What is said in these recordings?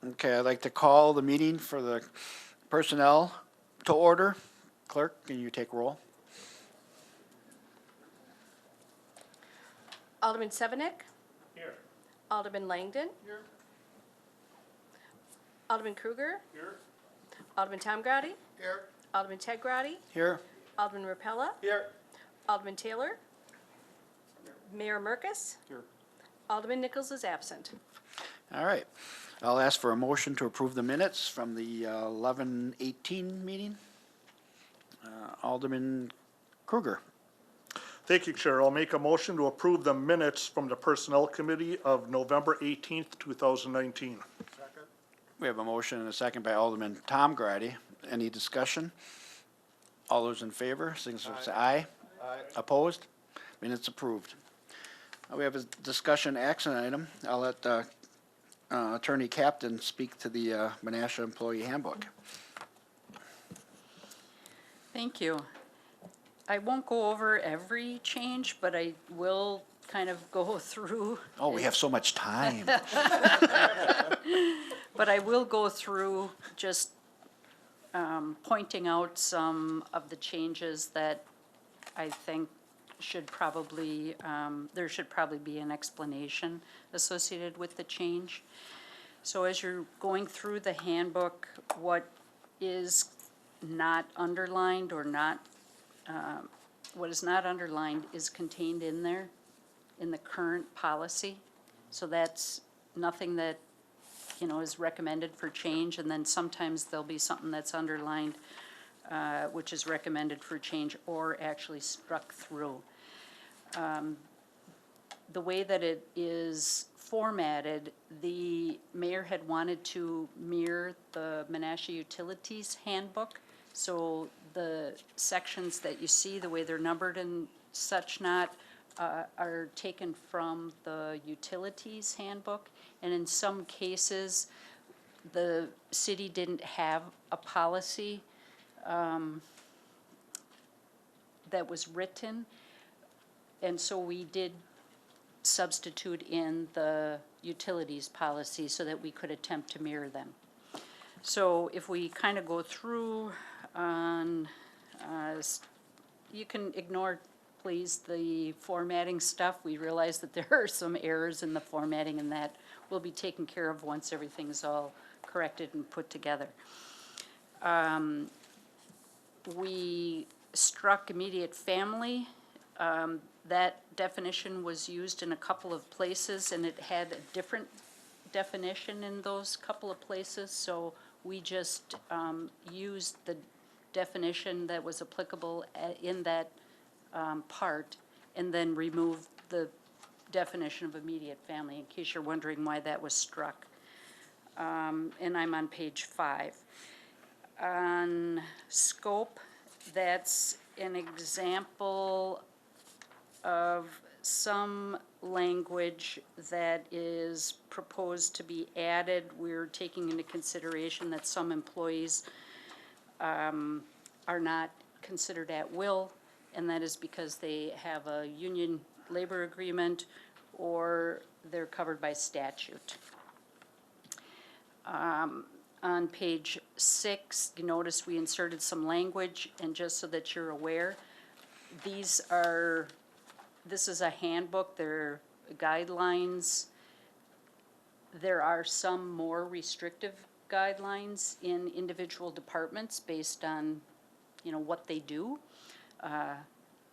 Okay, I'd like to call the meeting for the personnel to order. Clerk, can you take roll? Alderman Sevenick. Here. Alderman Langdon. Here. Alderman Kruger. Here. Alderman Tom Grady. Here. Alderman Ted Grady. Here. Alderman Rapella. Here. Alderman Taylor. Mayor Merkus. Here. Alderman Nichols is absent. All right. I'll ask for a motion to approve the minutes from the 11:18 meeting. Alderman Kruger. Thank you, Chair. I'll make a motion to approve the minutes from the Personnel Committee of November 18th, 2019. We have a motion and a second by Alderman Tom Grady. Any discussion? All those in favor, signify by saying aye. Aye. Opposed? Minutes approved. We have a discussion action item. I'll let Attorney Captain speak to the Menasha Employee Handbook. Thank you. I won't go over every change, but I will kind of go through. Oh, we have so much time. But I will go through just pointing out some of the changes that I think should probably, there should probably be an explanation associated with the change. So as you're going through the handbook, what is not underlined or not, what is not underlined is contained in there, in the current policy. So that's nothing that, is recommended for change, and then sometimes there'll be something that's underlined, which is recommended for change or actually struck through. The way that it is formatted, the mayor had wanted to mirror the Menasha Utilities Handbook. So the sections that you see, the way they're numbered and such not, are taken from the Utilities Handbook. And in some cases, the city didn't have a policy that was written. And so we did substitute in the utilities policy so that we could attempt to mirror them. So if we kind of go through on, you can ignore, please, the formatting stuff. We realize that there are some errors in the formatting, and that will be taken care of once everything's all corrected and put together. We struck immediate family. That definition was used in a couple of places, and it had a different definition in those couple of places, so we just used the definition that was applicable in that part, and then removed the definition of immediate family, in case you're wondering why that was struck. And I'm on page 5. On scope, that's an example of some language that is proposed to be added. We're taking into consideration that some employees are not considered at will, and that is because they have a union labor agreement or they're covered by statute. On page 6, you notice we inserted some language, and just so that you're aware, this is a handbook, they're guidelines. There are some more restrictive guidelines in individual departments based on, what they do.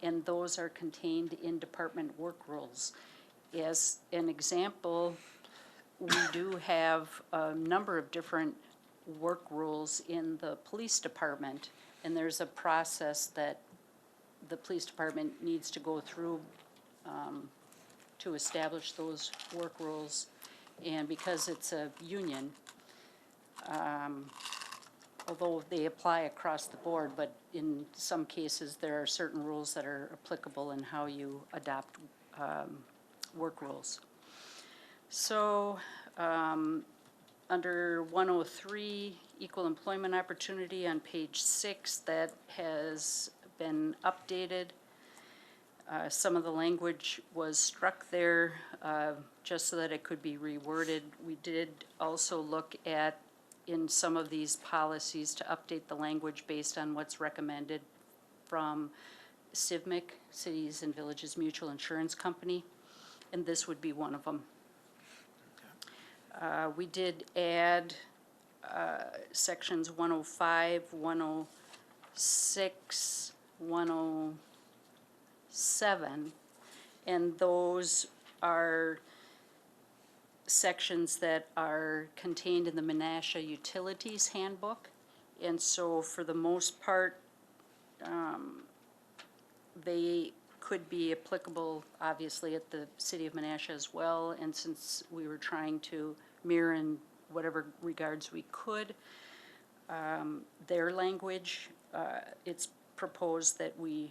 And those are contained in department work rules. As an example, we do have a number of different work rules in the police department, and there's a process that the police department needs to go through to establish those work rules. And because it's a union, although they apply across the board, but in some cases there are certain rules that are applicable in how you adopt work rules. So under 103, equal employment opportunity on page 6, that has been updated. Some of the language was struck there just so that it could be reworded. We did also look at, in some of these policies, to update the language based on what's recommended from CIVMIC, Cities and Villages Mutual Insurance Company, and this would be one of them. We did add sections 105, 106, 107, and those are sections that are contained in the Menasha Utilities Handbook. And so for the most part, they could be applicable, obviously, at the city of Menasha as well. And since we were trying to mirror in whatever regards we could, their language, it's proposed that we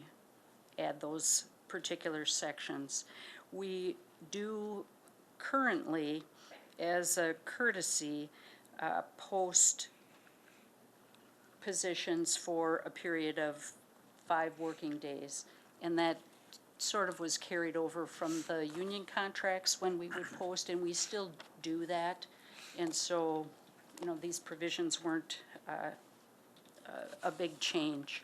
add those particular sections. We do currently, as a courtesy, post positions for a period of 5 working days. And that sort of was carried over from the union contracts when we would post, and we still do that. And so, you know, these provisions weren't a big change.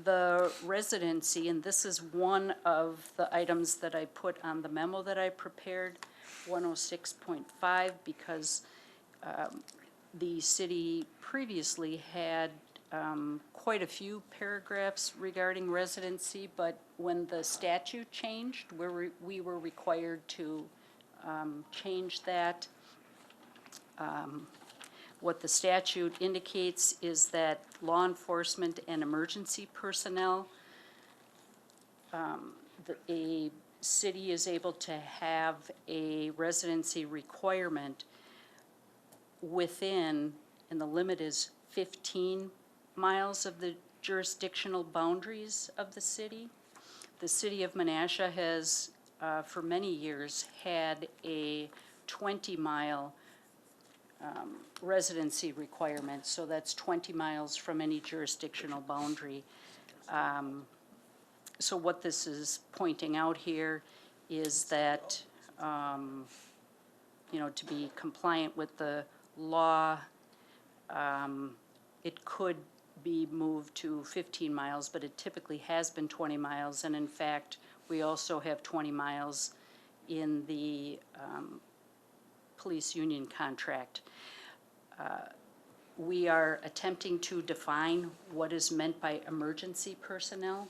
The residency, and this is one of the items that I put on the memo that I prepared, 106.5, because the city previously had quite a few paragraphs regarding residency, but when the statute changed, we were required to change that. What the statute indicates is that law enforcement and emergency personnel, a city is able to have a residency requirement within, and the limit is 15 miles of the jurisdictional boundaries of the city. The city of Menasha has, for many years, had a 20-mile residency requirement, so that's 20 miles from any jurisdictional boundary. So what this is pointing out here is that, you know, to be compliant with the law, it could be moved to 15 miles, but it typically has been 20 miles, and in fact, we also have 20 miles in the police union contract. We are attempting to define what is meant by emergency personnel.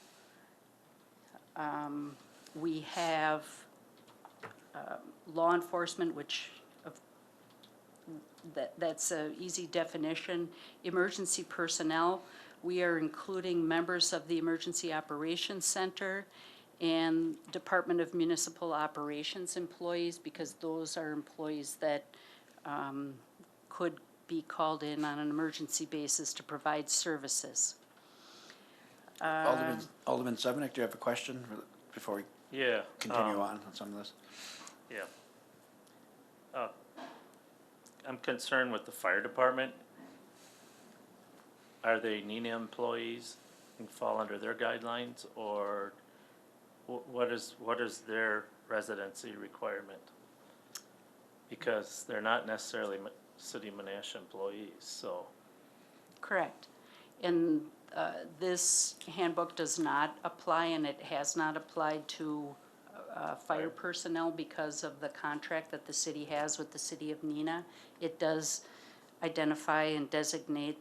We have law enforcement, which that's an easy definition. Emergency personnel, we are including members of the Emergency Operations Center and Department of Municipal Operations employees, because those are employees that could be called in on an emergency basis to provide services. Alderman Sevenick, do you have a question before we Yeah. continue on some of this? Yeah. I'm concerned with the fire department. Are they NINA employees and fall under their guidelines, or what is their residency requirement? Because they're not necessarily City of Menasha employees, so. Correct. And this handbook does not apply, and it has not applied to fire personnel because of the contract that the city has with the city of Neenah. It does identify and designate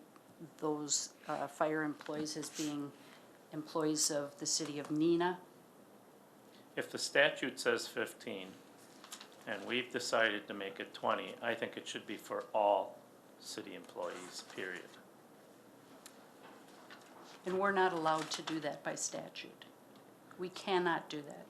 those fire employees as being employees of the city of Neenah. If the statute says 15, and we've decided to make it 20, I think it should be for all city employees, period. And we're not allowed to do that by statute. We cannot do that.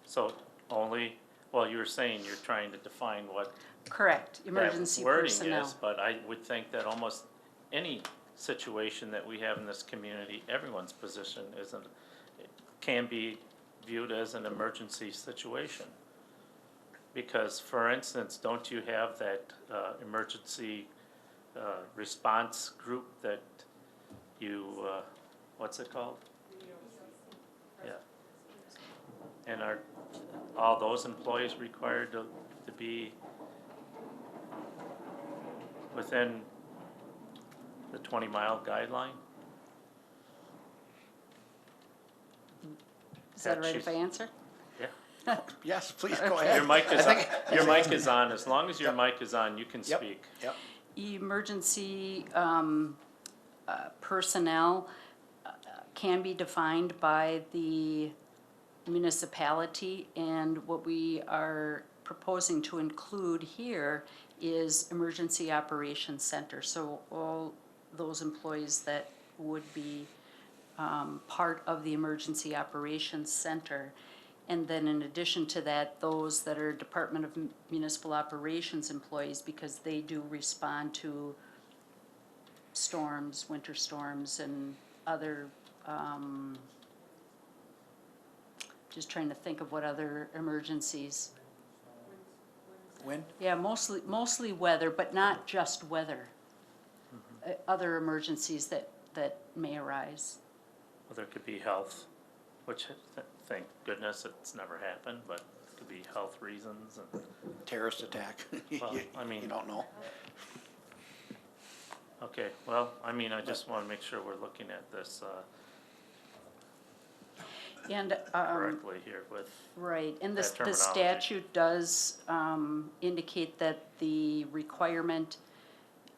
So only, well, you were saying you're trying to define what Correct, emergency that wording personnel. is, but I would think that almost any situation that we have in this community, everyone's position can be viewed as an emergency situation. Because, for instance, don't you have that emergency response group that you, what's it called? Yeah. And are all those employees required to be within the 20-mile guideline? Is that all right she's- if I answer? Yeah. Yes, please, go ahead. Your mic is I on, think- your mic is on, as long as your Yep. mic is on, you can Yep, speak. yep. Emergency personnel can be defined by the municipality, and what we are proposing to include here is Emergency Operations Center. So all those employees that would be part of the Emergency Operations Center. And then in addition to that, those that are Department of Municipal Operations employees, because they do respond to storms, winter storms, and other, just trying to think of what other emergencies. When? Yeah, mostly weather, but not just weather. Other emergencies that may arise. Well, there could be health, which thank goodness it's never happened, but it could be health reasons and, Terrorist attack. Well, You- I mean- You don't know. okay, well, I mean, I just wanna make sure we're looking at this, And, correctly here with, right, and that the terminology. statute does indicate that the requirement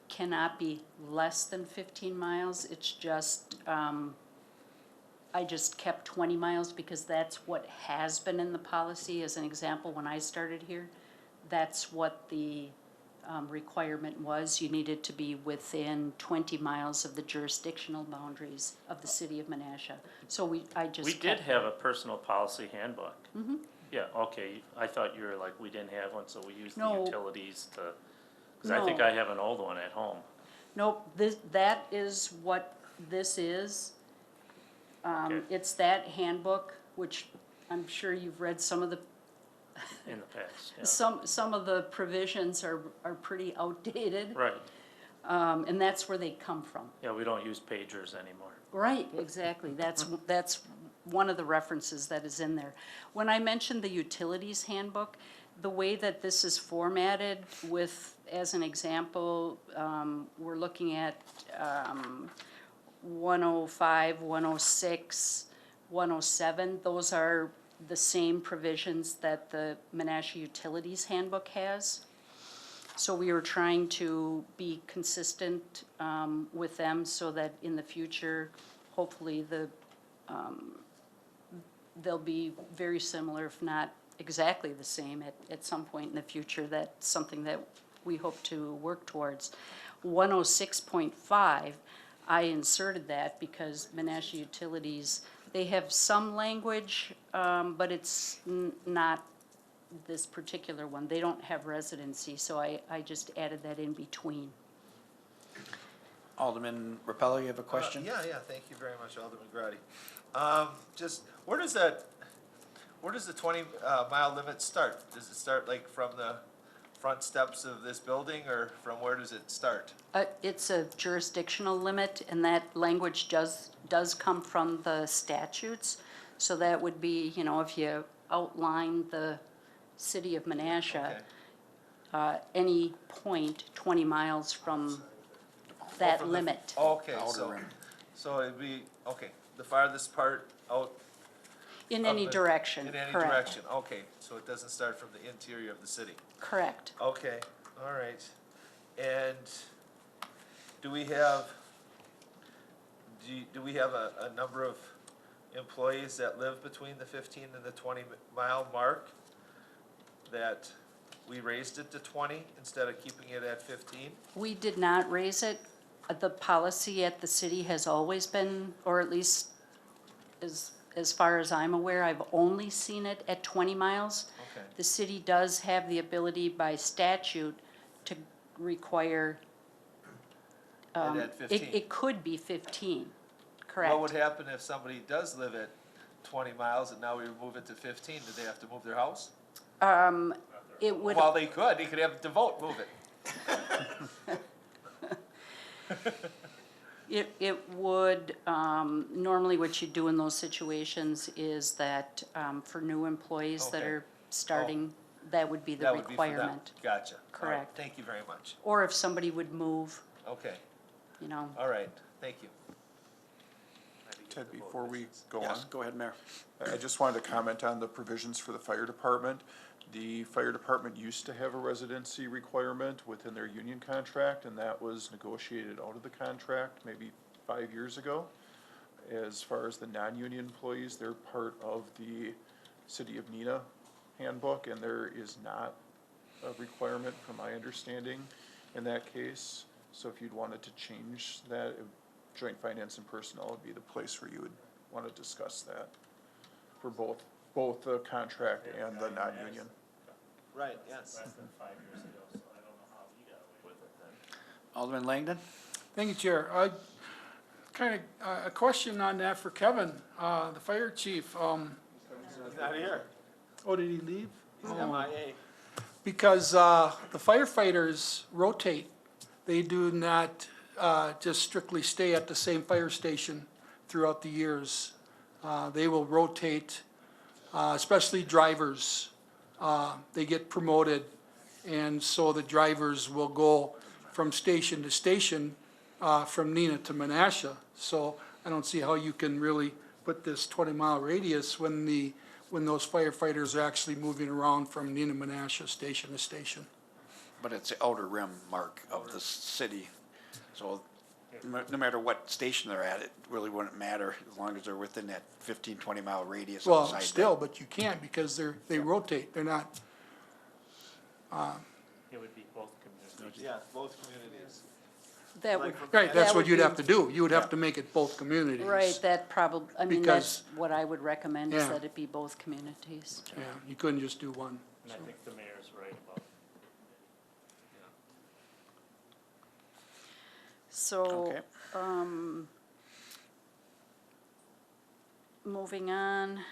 cannot be less than 15 miles. It's just, I just kept 20 miles because that's what has been in the policy. As an example, when I started here, that's what the requirement was. You needed to be within 20 miles of the jurisdictional boundaries of the city of Menasha. So I just we did kept- have a personal policy handbook. Mm-hmm. Yeah, okay, I thought you were like, we didn't have one, so we used the No. utilities to, cause I think No. I have an old one at home. Nope, that is what this is. Okay. It's that handbook, which I'm sure you've read some of the, In the past, yeah, some of the provisions are pretty outdated. right, And that's where they come from. yeah, we don't use pagers anymore. Right, exactly. That's one of the references that is in there. When I mentioned the utilities handbook, the way that this is formatted with, as an example, we're looking at 105, 106, 107. Those are the same provisions that the Menasha Utilities Handbook has. So we were trying to be consistent with them so that in the future, hopefully they'll be very similar, if not exactly the same at some point in the future. That's something that we hope to work towards. 106.5, I inserted that because Menasha Utilities, they have some language, but it's not this particular one. They don't have residency, so I just added that in between. Alderman Repello, you have a question? Yeah, thank you very much, Alderman Grady. Just, where does the 20 mile limit start? Does it start like from the front steps of this building, or from where does it start? It's a jurisdictional limit, and that language does come from the statutes. So that would be, if you outline the city of Menasha, Okay. any point 20 miles from that From the- limit. Okay, Outer rim. so it'd be, okay, the farthest part out In of any the- direction, in any correct. direction, okay, so it doesn't start from the interior of the city. Correct. Okay, all right. And do we have a number of employees that live between the 15 and the 20 mile mark? That we raised it to 20 instead of keeping it at 15? We did not raise it. The policy at the city has always been, or at least as far as I'm aware, I've only seen it at 20 miles. Okay. The city does have the ability by statute to require, And at 15? it could be 15, What would correct? happen if somebody does live at 20 miles and now we remove it to 15? Do they have to move their house? It would, Well, they could have to vote, move it. It would, normally what you do in those situations is that, for new employees that Okay. are starting, that would be the That would be for them. requirement. Gotcha. All right, Correct. thank you very much. Or if somebody would move, Okay, you know, all right, thank you. Ted, before we go on, Yes, go ahead, Mayor. I just wanted to comment on the provisions for the fire department. The fire department used to have a residency requirement within their union contract, and that was negotiated out of the contract maybe 5 years ago. As far as the non-union employees, they're part of the City of Neenah handbook, and there is not a requirement, from my understanding, in that case. So if you'd wanted to change that, joint finance and personnel would be the place where you would want to discuss that for both the contract and the non-union. Right, yes. Less than 5 years ago, so I don't know how he got away with it then. Alderman Langdon? Thank you, Chair. Kind of, a question on that for Kevin, the fire chief. He's not here. Oh, did he leave? He's Oh. MIA. Because the firefighters rotate. They do not just strictly stay at the same fire station throughout the years. They will rotate, especially drivers. They get promoted, and so the drivers will go from station to station, from Neenah to Menasha. So I don't see how you can really put this 20-mile radius when those firefighters are actually moving around from Neenah, Menasha, station to station. But it's the outer rim mark of the city, so no matter what station they're at, it really wouldn't matter as long as they're within that 15, 20-mile radius Well, outside that. still, but you can't because they rotate. They're not, It would be both communities. Yeah, both communities. that would. right, that's that what would you'd be- have to do. You would have to make it both communities. Right, that probably, I mean, that's Because- what I would recommend, is Yeah. that it be both communities. Yeah, you couldn't just do one. And I think the mayor's right about So, Okay. moving on,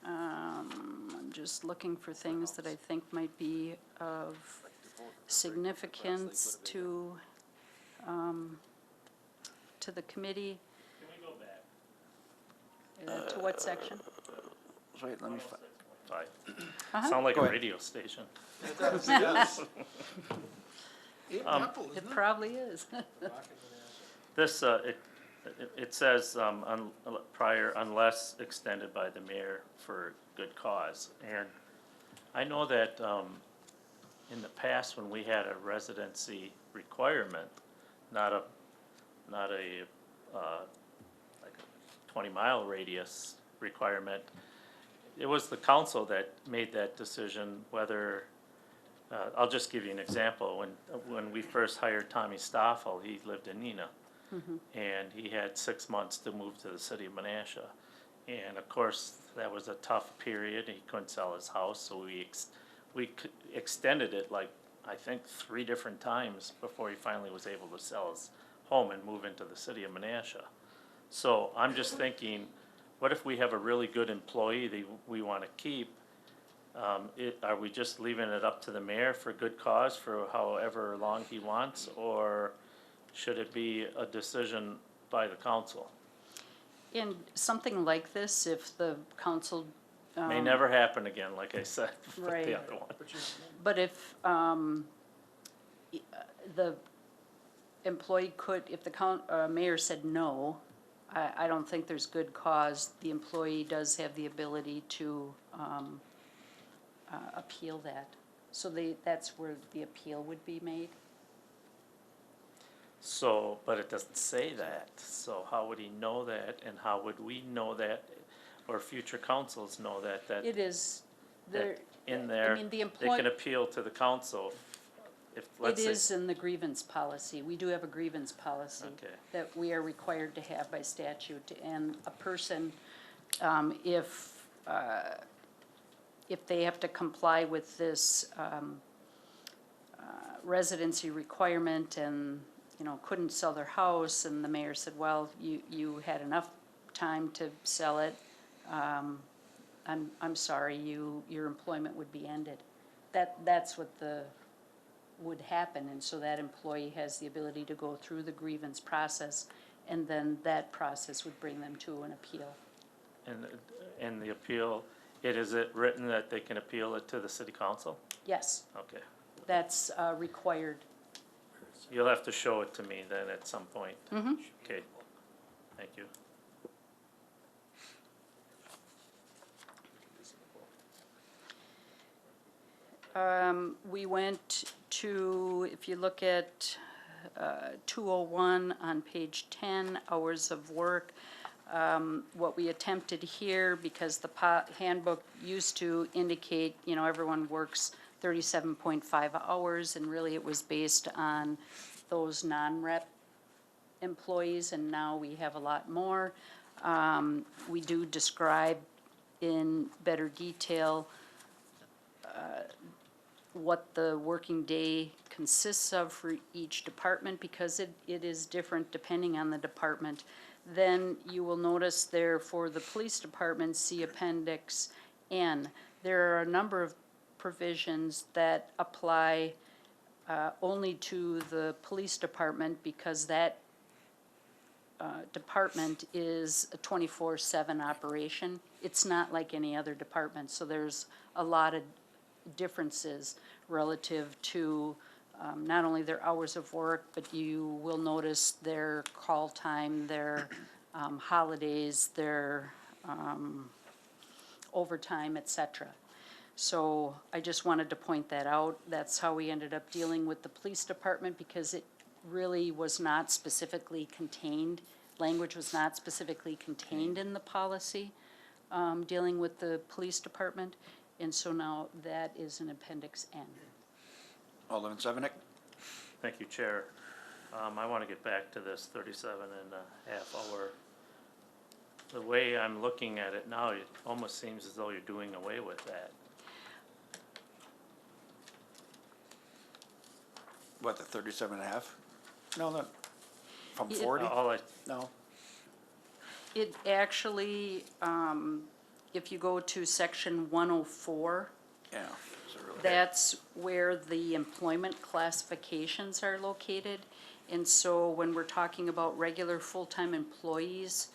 I'm just looking for things that I think might be of significance to the committee. Can we go back? To what section? Wait, let me, Five. Uh-huh. Sound like Go a ahead. radio station. Yes. It probably is. This, it says, prior, unless extended by the mayor for good cause. And I know that, in the past, when we had a residency requirement, not a, like a 20-mile radius requirement, it was the council that made that decision whether, I'll just give you an example. When we first hired Tommy Stoffel, he lived in Neenah. And he had 6 months to move to the city of Menasha. And of course, that was a tough period. He couldn't sell his house, so we extended it like, I think, 3 different times before he finally was able to sell his home and move into the city of Menasha. So I'm just thinking, what if we have a really good employee that we want to keep? Are we just leaving it up to the mayor for good cause for however long he wants? Or should it be a decision by the council? In something like this, if the council, May never happen again, like I said, with Right. the other one. but if the employee could, if the mayor said no, I don't think there's good cause. The employee does have the ability to appeal that. So that's where the appeal would be made. So, but it doesn't say that, so how would he know that, and how would we know that, or future councils know that, It is, there, that in I there, mean, the they employ, can appeal to the council if, it let's say. is in the grievance policy. We do have a grievance policy Okay. that we are required to have by statute. And a person, if they have to comply with this residency requirement and, you know, couldn't sell their house, and the mayor said, well, you had enough time to sell it, I'm sorry, your employment would be ended. That's what would happen, and so that employee has the ability to go through the grievance process and then that process would bring them to an appeal. And the appeal, is it written that they can appeal it to the city council? Yes, Okay. that's required. You'll have to show it to me then at some point. Mm-hmm. Okay, thank you. We went to, if you look at 201 on page 10, hours of work, what we attempted here, because the handbook used to indicate, everyone works 37.5 hours, and really it was based on those non-rep employees, and now we have a lot more. We do describe in better detail what the working day consists of for each department, because it is different depending on the department. Then you will notice there for the police department, see Appendix N. There are a number of provisions that apply only to the police department, because that department is a 24/7 operation. It's not like any other department, so there's a lot of differences relative to not only their hours of work, but you will notice their call time, their holidays, their overtime, et cetera. So I just wanted to point that out. That's how we ended up dealing with the police department, because it really was not specifically contained, language was not specifically contained in the policy dealing with the police department. And so now that is in Appendix N. Alderman Sevenick? Thank you, Chair. I want to get back to this 37.5 hour. The way I'm looking at it now, it almost seems as though you're doing away with that. What, the 37.5? No, no, from Yeah. 40? All I, No, It actually, if you go to section 104, yeah. So really- that's where the employment classifications are located. And so when we're talking about regular full-time employees,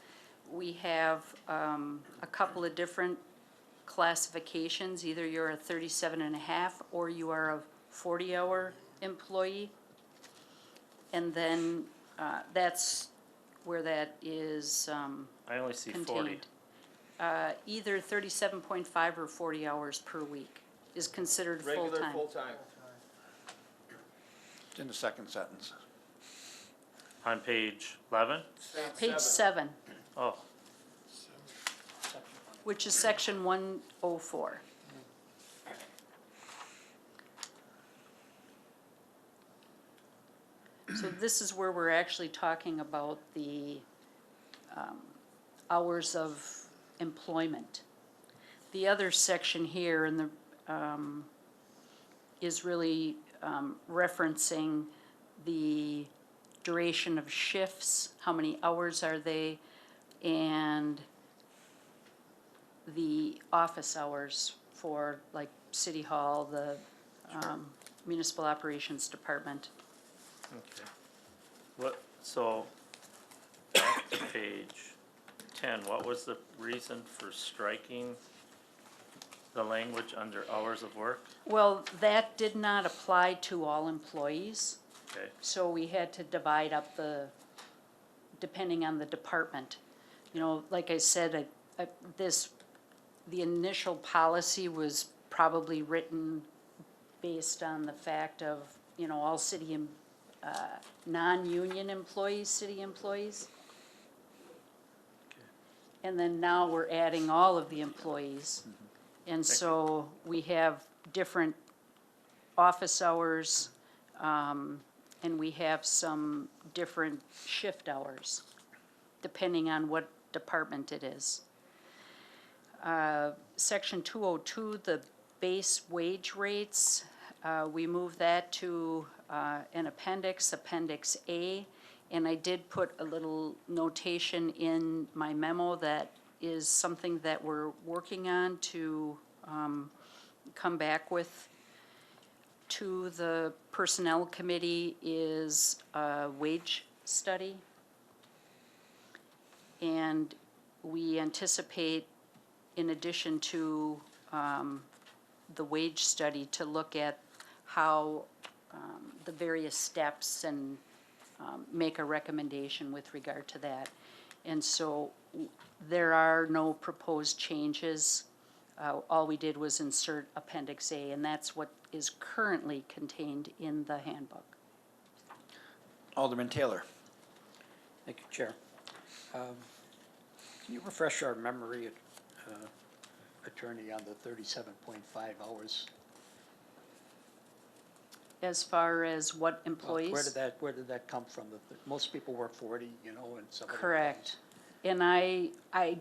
we have a couple of different classifications. Either you're a 37.5 or you are a 40-hour employee. And then that's where that is I only see 40. contained. Either 37.5 or 40 hours per week is considered Regular full-time. full-time. It's in the second sentence. On page 11? Page 7, Oh, which is section 104. So this is where we're actually talking about the hours of employment. The other section here in the, is really referencing the duration of shifts, how many hours are they, and the office hours for like City Hall, the Municipal Operations Department. okay. What, so, back to page 10, what was the reason for striking the language under hours of work? Well, that did not apply to all employees, Okay, so we had to divide up depending on the department. Like I said, the initial policy was probably written based on the fact of, all city and non-union employees, city employees. And then now we're adding all of the employees. And so we have different office hours, and we have some different shift hours, depending on what department it is. Section 202, the base wage rates, we moved that to an appendix, Appendix A, and I did put a little notation in my memo that is something that we're working on to come back with to the Personnel Committee is a wage study. And we anticipate, in addition to the wage study, to look at how the various steps and make a recommendation with regard to that. And so there are no proposed changes. All we did was insert Appendix A, and that's what is currently contained in the handbook. Alderman Taylor. Thank you, Chair. Can you refresh our memory, Attorney, on the 37.5 hours? As far as what Well, employees? Where did that come from? Most people work 40, you know, and some. Correct. And I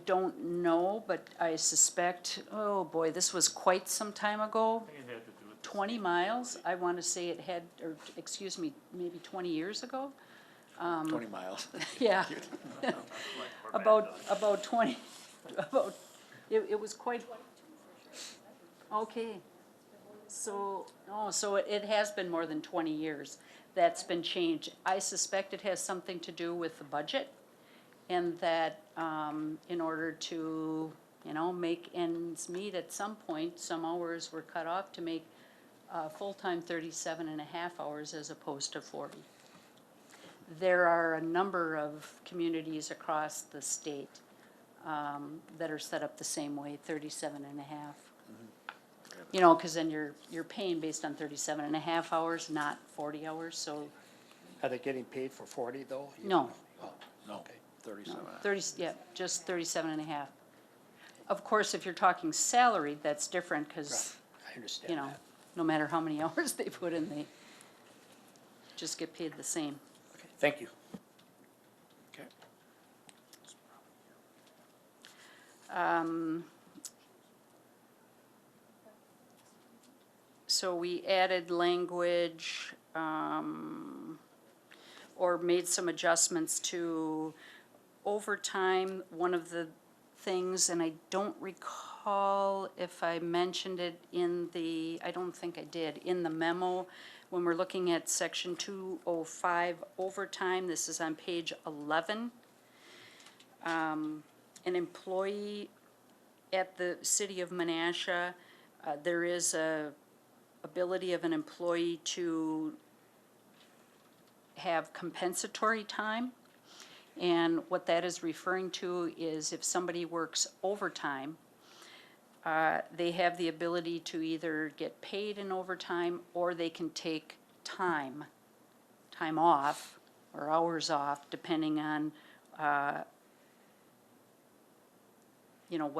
don't know, but I suspect, oh boy, this was quite some time ago. 20 miles, I want to say it had, or excuse me, maybe 20 years ago? 20 miles. Yeah. About 20, it was quite. Okay. So, so it has been more than 20 years that's been changed. I suspect it has something to do with the budget, and that in order to, you know, make ends meet at some point, some hours were cut off to make full-time 37.5 hours as opposed to 40. There are a number of communities across the state that are set up the same way, 37.5. You know, because then you're paying based on 37.5 hours, not 40 hours, so, Are they getting paid for 40, though? You No. don't know? Oh, No, okay. 37. 30, yeah, just 37.5. Of course, if you're talking salaried, that's different, because, I understand you know, that. no matter how many hours they put in, they just get paid the same. Okay, thank you. Okay. So we added language, or made some adjustments to overtime. One of the things, and I don't recall if I mentioned it in the, I don't think I did, in the memo, when we're looking at section 205 overtime, this is on page 11. An employee at the city of Menasha, there is a ability of an employee to have compensatory time. And what that is referring to is if somebody works overtime, they have the ability to either get paid in overtime, or they can take time off or hours off, depending on, you know,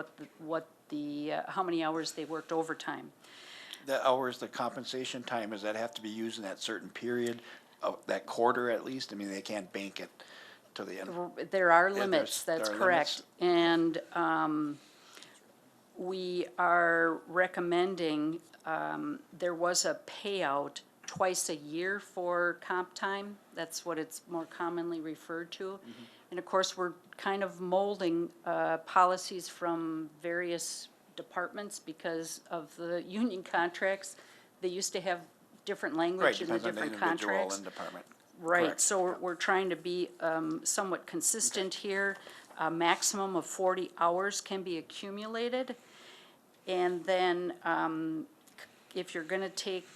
how many hours they worked overtime. The hours, the compensation time, does that have to be used in that certain period of that quarter at least? I mean, they can't bank it to the end. There are Yeah, limits, there that's are correct. And we are recommending, there was a payout twice a year for comp time. That's what it's more commonly referred to. And of course, we're kind of molding policies from various departments because of the union contracts. They used to have different Right, language in the depends on the different individual contracts. and department. Right, Correct. so we're trying to be somewhat consistent here. A maximum of 40 hours can be accumulated. And then if you're going to take,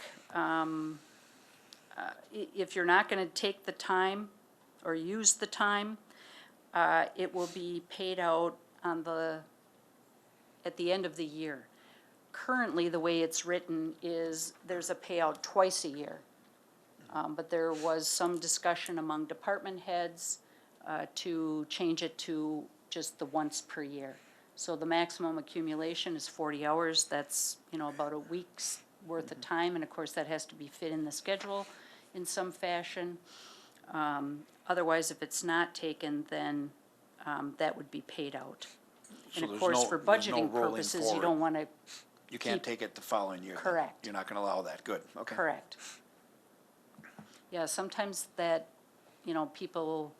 if you're not going to take the time or use the time, it will be paid out on at the end of the year. Currently, the way it's written is there's a payout twice a year. But there was some discussion among department heads to change it to just the once per year. So the maximum accumulation is 40 hours. That's, you know, about a week's worth of time, and of course, that has to be fit in the schedule in some fashion. Otherwise, if it's not taken, then that would be paid out. So And of there's course, no- for there's no budgeting rolling purposes, you forward. don't want to, You can't keep- take it the following year. then. Correct. You're not gonna allow that, good, okay. correct. Yeah, sometimes that, you know, people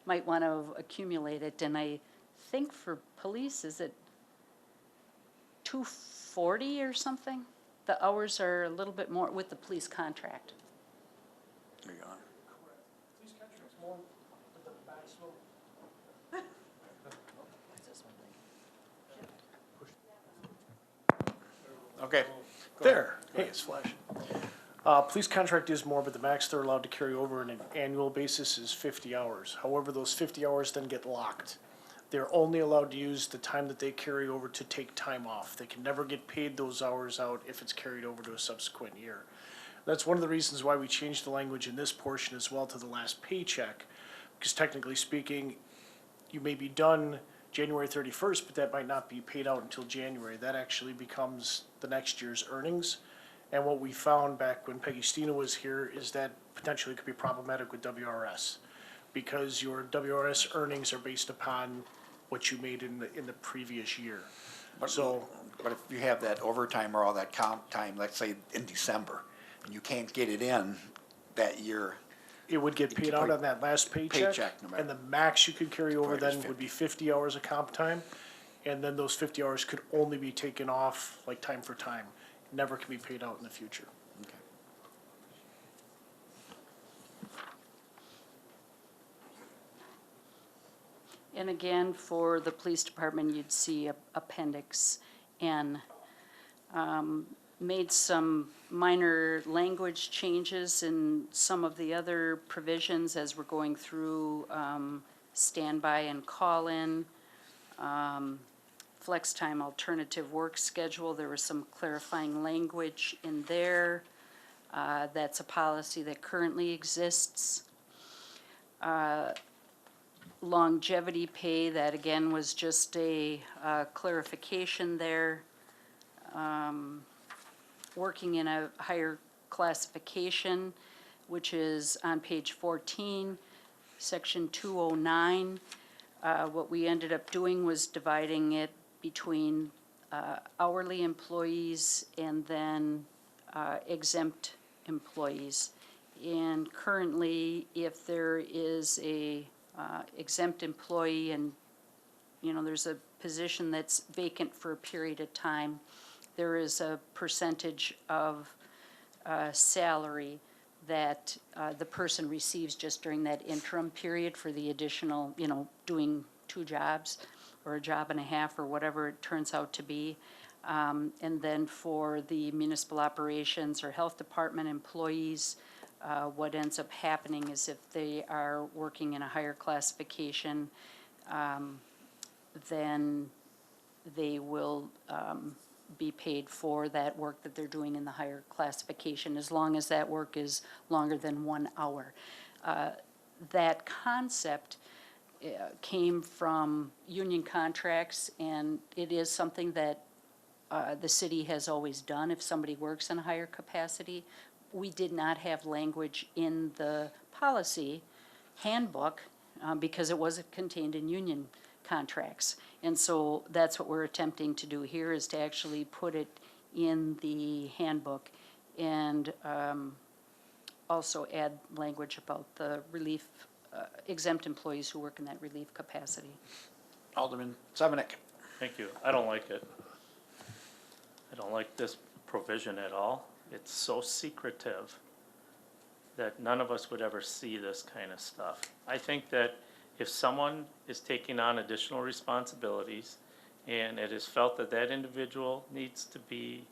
might want to accumulate it, and I think for police, is it 240 or something? The hours are a little bit more with the police contract. There you go. Okay, There, hey, it's Flash. Police contract is more, but the max they're allowed to carry over on an annual basis is 50 hours. However, those 50 hours then get locked. They're only allowed to use the time that they carry over to take time off. They can never get paid those hours out if it's carried over to a subsequent year. That's one of the reasons why we changed the language in this portion as well to the last paycheck. Because technically speaking, you may be done January 31st, but that might not be paid out until January. That actually becomes the next year's earnings. And what we found back when Peggy Stina was here is that potentially could be problematic with WRS. Because your WRS earnings are based upon what you made in the previous year. So, but if you have that overtime or all that comp time, let's say in December, and you can't get it in that year, it would get paid out on that last paycheck. Paycheck, no matter- And the max you could carry over Right, is then would be 50 hours of comp time. And then those 50 hours could only be taken off like time for time. Never can be paid out in the future. okay. And again, for the police department, you'd see Appendix N. Made some minor language changes in some of the other provisions as we're going through standby and call-in, flex time alternative work schedule. There was some clarifying language in there. That's a policy that currently exists. Longevity pay, that again was just a clarification there. Working in a higher classification, which is on page 14, section 209. What we ended up doing was dividing it between hourly employees and then exempt employees. And currently, if there is a exempt employee and, you know, there's a position that's vacant for a period of time, there is a percentage of salary that the person receives just during that interim period for the additional, you know, doing 2 jobs or a job and a half or whatever it turns out to be. And then for the municipal operations or health department employees, what ends up happening is if they are working in a higher classification, then they will be paid for that work that they're doing in the higher classification, as long as that work is longer than 1 hour. That concept came from union contracts, and it is something that the city has always done if somebody works in a higher capacity. We did not have language in the policy handbook because it wasn't contained in union contracts. And so that's what we're attempting to do here, is to actually put it in the handbook and also add language about the relief, exempt employees who work in that relief capacity. Alderman Severnick. Thank you. I don't like it. I don't like this provision at all. It's so secretive that none of us would ever see this kind of stuff. I think that if someone is taking on additional responsibilities and it is felt that that individual needs to be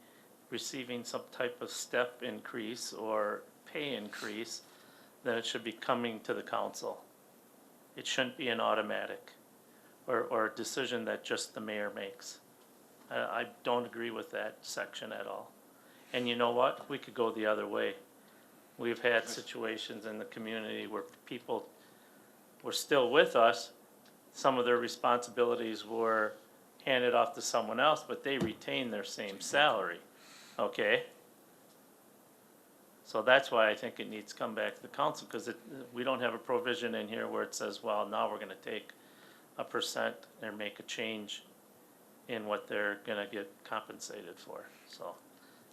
receiving some type of step increase or pay increase, then it should be coming to the council. It shouldn't be an automatic or a decision that just the mayor makes. I don't agree with that section at all. And you know what? We could go the other way. We've had situations in the community where people were still with us. Some of their responsibilities were handed off to someone else, but they retained their same salary, okay? So that's why I think it needs to come back to the council, because we don't have a provision in here where it says, well, now we're gonna take a percent and make a change in what they're gonna get compensated for. So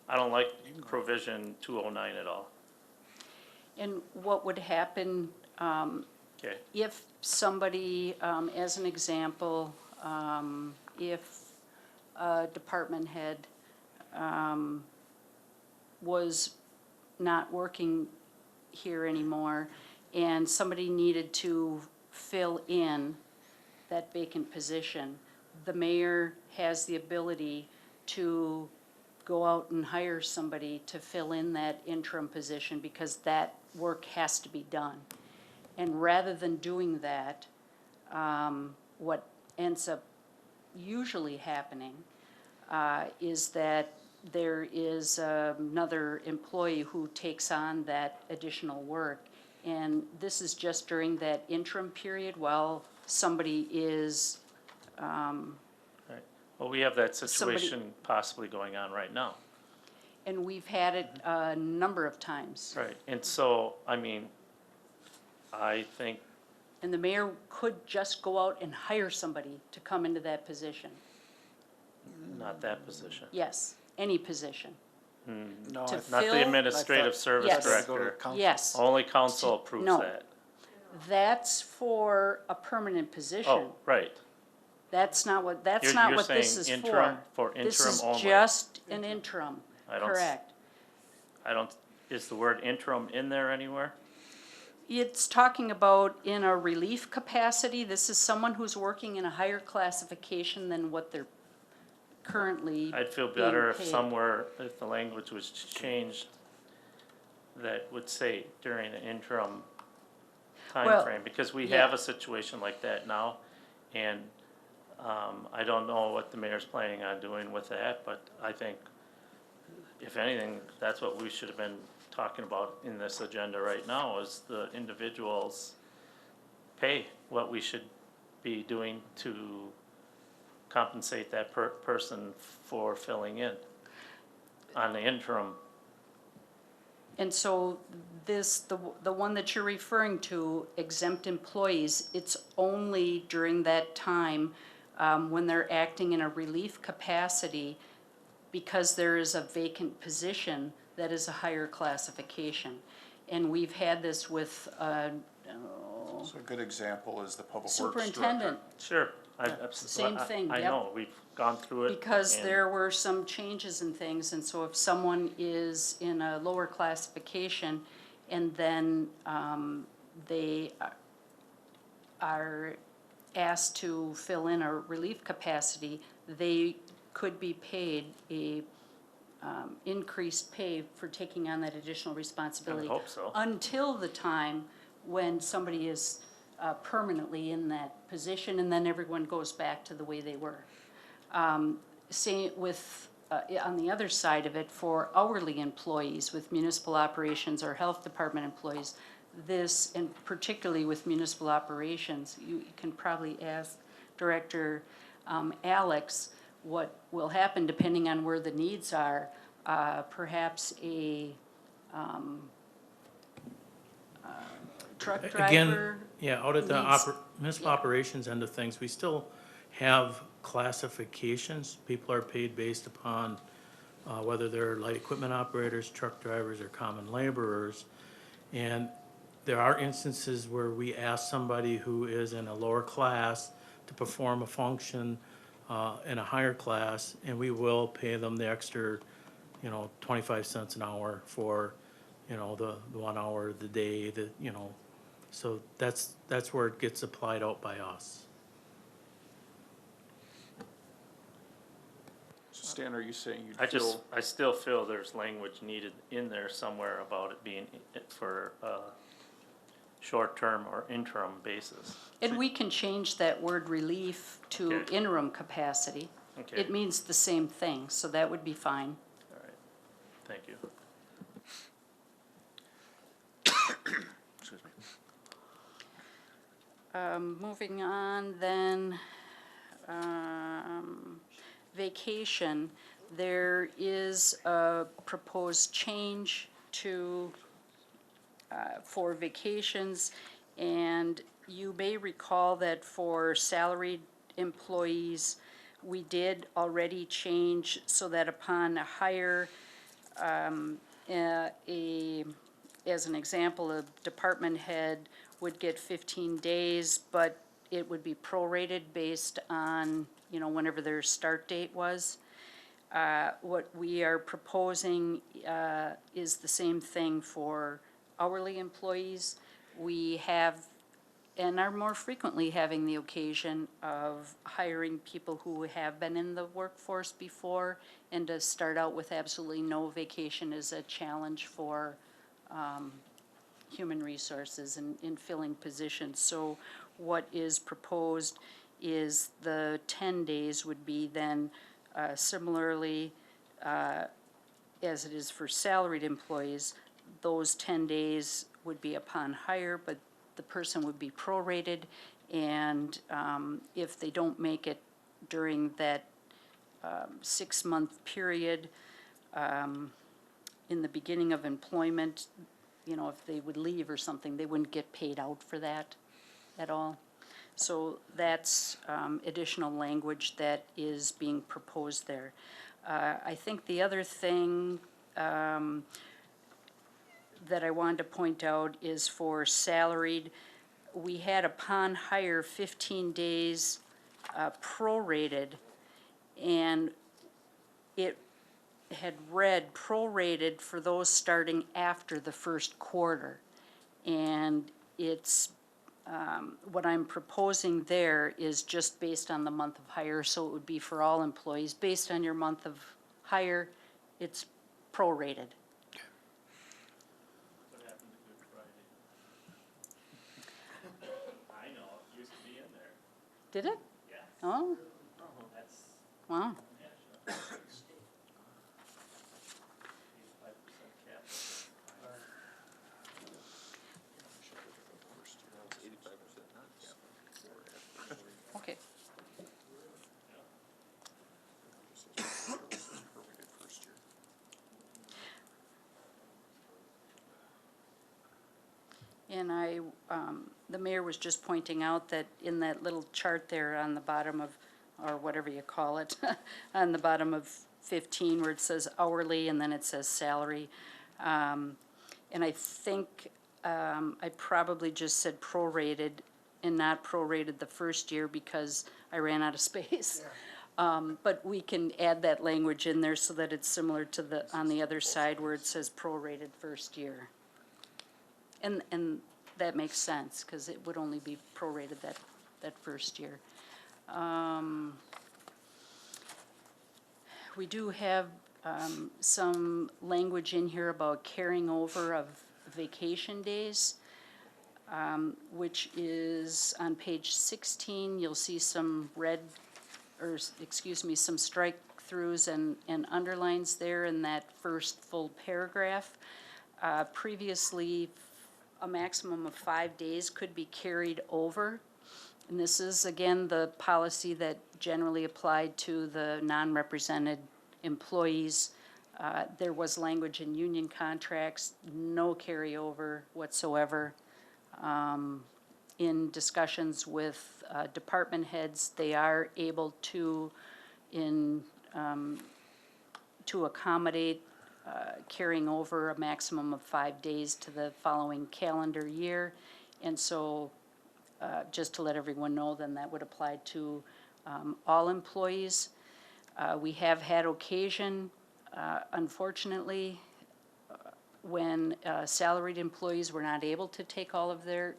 I don't like provision 209 at all. And what would happen Okay, if somebody, as an example, if a department head was not working here anymore and somebody needed to fill in that vacant position, the mayor has the ability to go out and hire somebody to fill in that interim position because that work has to be done. And rather than doing that, what ends up usually happening is that there is another employee who takes on that additional work. And this is just during that interim period while somebody is, Right. Well, we have that situation possibly going on right now. and we've had it a number of times. Right, and so, I mean, I think, And the mayor could just go out and hire somebody to come into that position. not that position. Yes, any position. No, To I Not fill- the administrative thought- service Yes. Gotta go to director. council. Yes, Only council approves No. that. that's for a permanent position. Oh, right. That's not what, that's You're- not you're what this is saying for. interim, for This interim is only. just an interim, I don't s- correct. I don't, is the word interim in there anywhere? It's talking about in a relief capacity, this is someone who's working in a higher classification than what they're currently I'd feel being better if paid. somewhere, if the language was changed, that would say during an interim Well, timeframe, because we yeah. have a situation like that now. And, I don't know what the mayor's planning on doing with that, but I think, if anything, that's what we should have been talking about in this agenda right now, is the individual's pay, what we should be doing to compensate that person for filling in on the interim. And so this, the one that you're referring to, exempt employees, it's only during that time when they're acting in a relief capacity because there is a vacant position that is a higher classification. And we've had this with, So a good example is the Public Works Director. superintendent. Sure. Same thing, I yep. know, we've gone through it. Because and- there were some changes and things, and so if someone is in a lower classification and then they are asked to fill in a relief capacity, they could be paid a increased pay for taking on that additional responsibility. hope so. Until the time when somebody is permanently in that position, and then everyone goes back to the way they were. Same with, on the other side of it, for hourly employees with municipal operations or health department employees, this, and particularly with municipal operations, you can probably ask Director Alex what will happen depending on where the needs are. Perhaps a truck driver. Again, yeah, out at the needs- municipal operations end of things, we still have classifications. People are paid based upon whether they're light equipment operators, truck drivers, or common laborers. And there are instances where we ask somebody who is in a lower class to perform a function in a higher class, and we will pay them the extra, 25 cents an hour for, the 1 hour of the day, so that's where it gets applied out by us. So Stan, are you saying you'd I still feel there's language needed in there somewhere about it being for a short-term or interim basis. And we can change that word relief to Okay. interim capacity. Okay, It means the same thing, so that would be fine. all right, thank you. Excuse me. Moving on then, vacation, there is a proposed change to, for vacations. And you may recall that for salaried employees, we did already change so that upon a hire, as an example, a department head would get 15 days, but it would be prorated based on, whenever their start date was. What we are proposing is the same thing for hourly employees. We have and are more frequently having the occasion of hiring people who have been in the workforce before, and to start out with absolutely no vacation is a challenge for human resources in filling positions. So what is proposed is the 10 days would be then similarly as it is for salaried employees. Those 10 days would be upon hire, but the person would be prorated, and if they don't make it during that 6-month period in the beginning of employment, you know, if they would leave or something, they wouldn't get paid out for that at all. So that's additional language that is being proposed there. I think the other thing that I wanted to point out is for salaried, we had upon hire 15 days prorated, and it had read prorated for those starting after the first quarter. And it's, what I'm proposing there is just based on the month of hire, so it would be for all employees. Based on your month of hire, it's prorated. What happened to Good Friday? I know, it used to be in there. Did it? Yeah. Oh, That's, wow. yeah, sure. 85% cap. Okay. And the mayor was just pointing out that in that little chart there on the bottom of, or whatever you call it, on the bottom of 15 where it says hourly and then it says salary. And I think I probably just said prorated and not prorated the first year because I ran out of space. But we can add that language in there so that it's similar to the, on the other side where it says prorated first year. And that makes sense, because it would only be prorated that first year. We do have some language in here about carrying over of vacation days, which is on page 16. You'll see some red, or excuse me, some strike-throughs and underlines there in that first full paragraph. Previously, a maximum of 5 days could be carried over. And this is, again, the policy that generally applied to the non-represented employees. There was language in union contracts, no carryover whatsoever. In discussions with department heads, they are able to, to accommodate carrying over a maximum of 5 days to the following calendar year. And so, just to let everyone know, then that would apply to all employees. We have had occasion, unfortunately, when salaried employees were not able to take all of their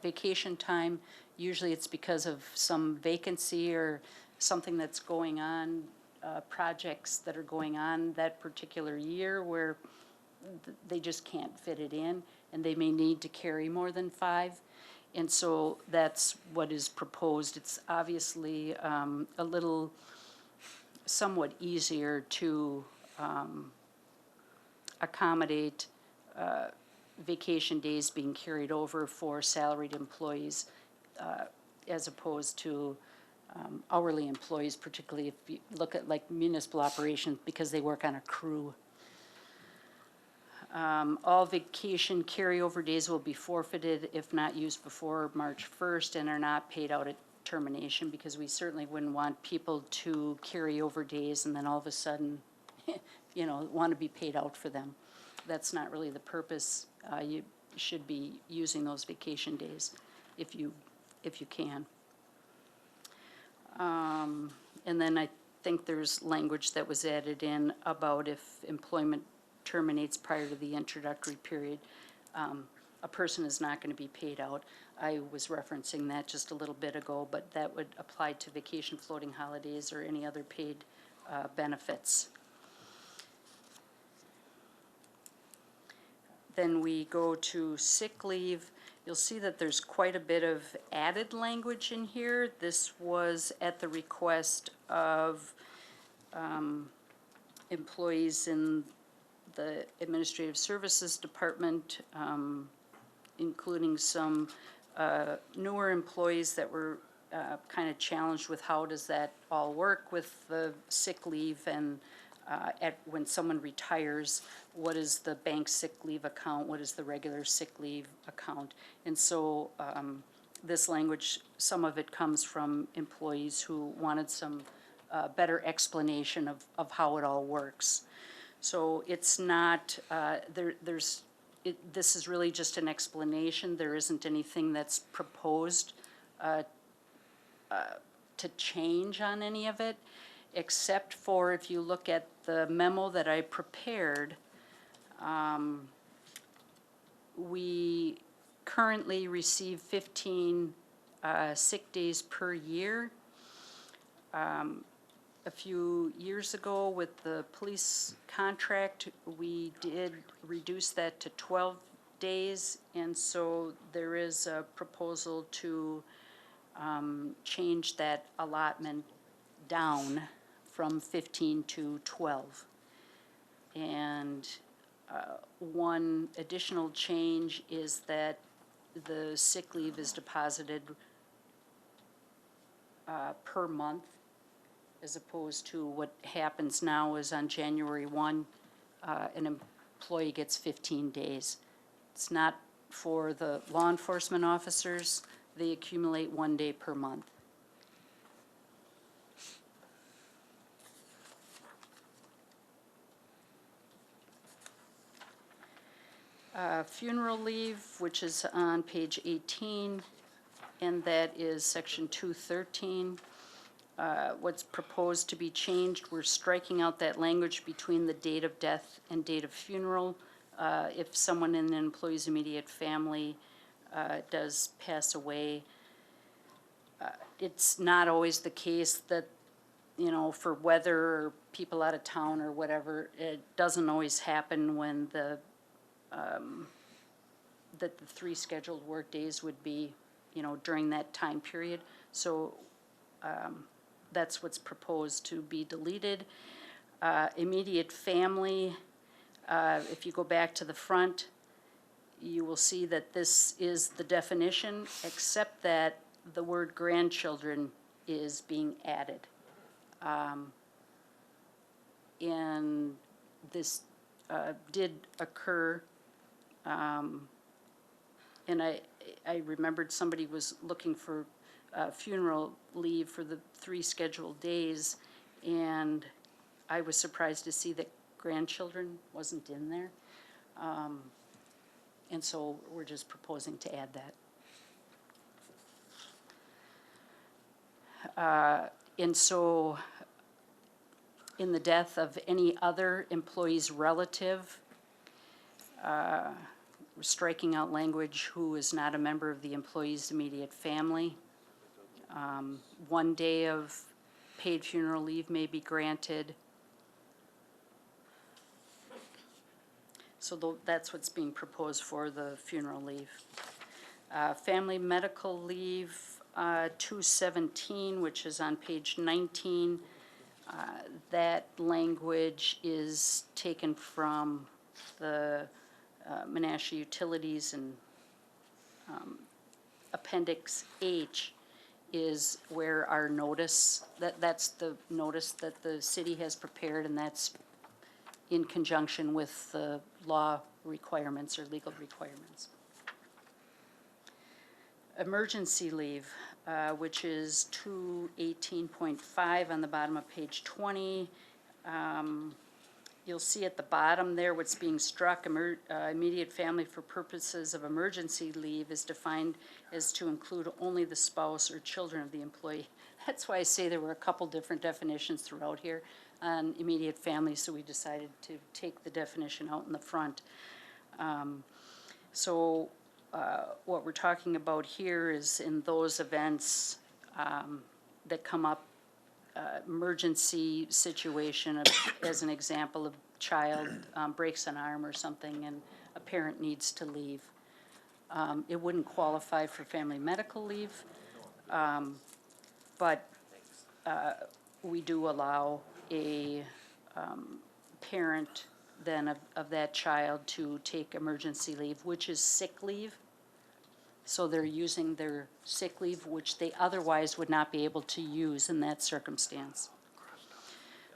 vacation time. Usually it's because of some vacancy or something that's going on, projects that are going on that particular year where they just can't fit it in, and they may need to carry more than 5. And so that's what is proposed. It's obviously a little somewhat easier to accommodate vacation days being carried over for salaried employees as opposed to hourly employees, particularly if you look at like municipal operations, because they work on a crew. All vacation carryover days will be forfeited if not used before March 1st and are not paid out at termination, because we certainly wouldn't want people to carry over days and then all of a sudden, you know, want to be paid out for them. That's not really the purpose. You should be using those vacation days if you can. And then I think there's language that was added in about if employment terminates prior to the introductory period, a person is not going to be paid out. I was referencing that just a little bit ago, but that would apply to vacation, floating holidays, or any other paid benefits. Then we go to sick leave. You'll see that there's quite a bit of added language in here. This was at the request of employees in the Administrative Services Department, including some newer employees that were kind of challenged with how does that all work with the sick leave, and when someone retires, what is the bank sick leave account, what is the regular sick leave account? And so this language, some of it comes from employees who wanted some better explanation of how it all works. So it's not, this is really just an explanation. There isn't anything that's proposed to change on any of it, except for if you look at the memo that I prepared, we currently receive 15 sick days per year. A few years ago with the police contract, we did reduce that to 12 days, and so there is a proposal to change that allotment down from 15 to 12. And one additional change is that the sick leave is deposited per month, as opposed to what happens now is on January 1, an employee gets 15 days. It's not for the law enforcement officers. They accumulate 1 day per month. Funeral leave, which is on page 18, and that is section 213. What's proposed to be changed, we're striking out that language between the date of death and date of funeral. If someone in an employee's immediate family does pass away, it's not always the case that, you know, for weather or people out of town or whatever, it doesn't always happen when that the 3 scheduled work days would be, you know, during that time period. So that's what's proposed to be deleted. Immediate family, if you go back to the front, you will see that this is the definition, except that the word grandchildren is being added. And this did occur, and I remembered somebody was looking for funeral leave for the 3 scheduled days, and I was surprised to see that grandchildren wasn't in there. And so we're just proposing to add that. And so in the death of any other employee's relative, we're striking out language who is not a member of the employee's immediate family. 1 day of paid funeral leave may be granted. So that's what's being proposed for the funeral leave. Family medical leave, 217, which is on page 19. That language is taken from the Menasha Utilities, and Appendix H is where our notice, that's the notice that the city has prepared, and that's in conjunction with the law requirements or legal requirements. Emergency leave, which is 218.5 on the bottom of page 20. You'll see at the bottom there what's being struck. Immediate family for purposes of emergency leave is defined as to include only the spouse or children of the employee. That's why I say there were a couple different definitions throughout here on immediate family, so we decided to take the definition out in the front. So what we're talking about here is in those events that come up, emergency situation, as an example, a child breaks an arm or something and a parent needs to leave. It wouldn't qualify for family medical leave, but we do allow a parent then of that child to take emergency leave, which is sick leave. So they're using their sick leave, which they otherwise would not be able to use in that circumstance.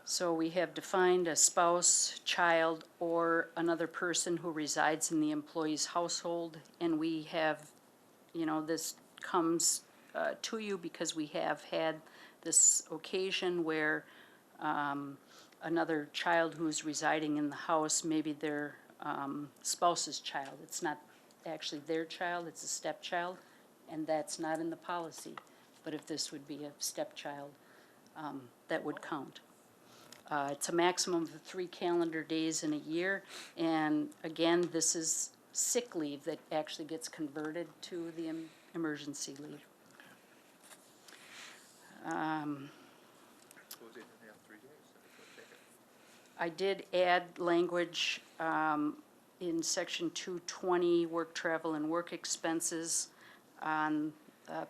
So we have defined a spouse, child, or another person who resides in the employee's household. And we have, this comes to you because we have had this occasion where another child who's residing in the house, maybe their spouse's child, it's not actually their child, it's a stepchild, and that's not in the policy. But if this would be a stepchild, that would count. It's a maximum of 3 calendar days in a year, and again, this is sick leave that actually gets converted to the emergency leave. I did add language in section 220, work, travel, and work expenses on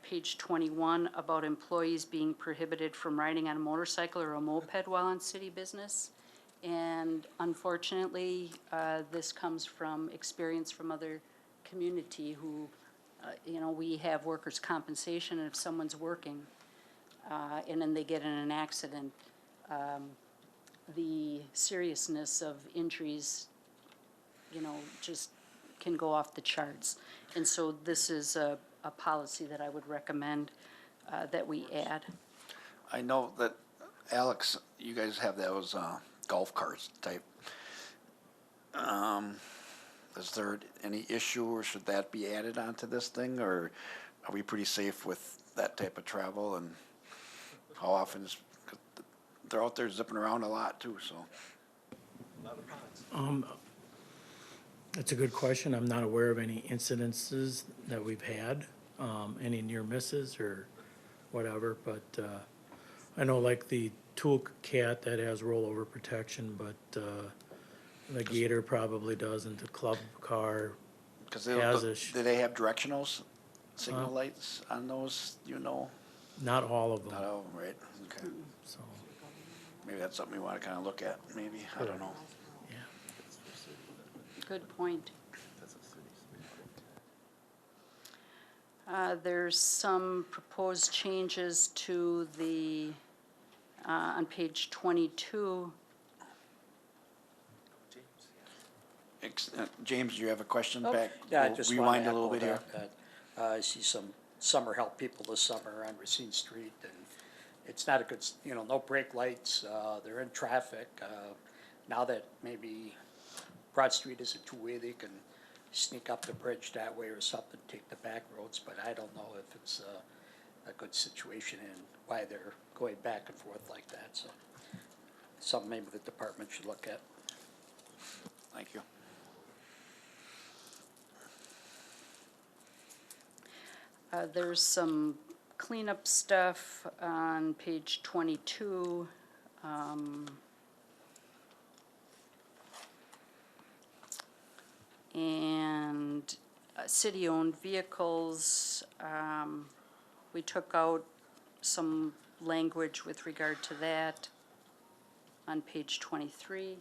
page 21 about employees being prohibited from riding on a motorcycle or a moped while on city business. And unfortunately, this comes from experience from other community who, we have workers' compensation, and if someone's working and then they get in an accident, the seriousness of injuries, just can go off the charts. And so this is a policy that I would recommend that we add. I know that, Alex, you guys have those golf carts type. Is there any issue, or should that be added onto this thing, or are we pretty safe with that type of travel? And how often is, 'cause they're out there zipping around a lot too, so. That's a good question. I'm not aware of any incidences that we've had, any near misses or whatever, but, I know like the Toolcat that has rollover protection, but, the Gator probably doesn't. The club car Cause has do they have directionals, signal lights on those, not all of Not them, all of them, right? Okay. so, Maybe that's something we wanna kinda look at, maybe, I don't know. yeah. Good point. There's some proposed changes to the, on page 22. James, do you have a question Oh, back? Yeah, I We'll just rewind want to a little echo bit here. that I see some summer help people this summer on Racine Street, and it's not a good, no brake lights, they're in traffic. Now that maybe Broad Street is a two-way, they can sneak up the bridge that way or something, take the back roads, but I don't know if it's a good situation and why they're going back and forth like that, so something maybe the department should look at. Thank you. There's some cleanup stuff on page 22. And city-owned vehicles, we took out some language with regard to that on page 23.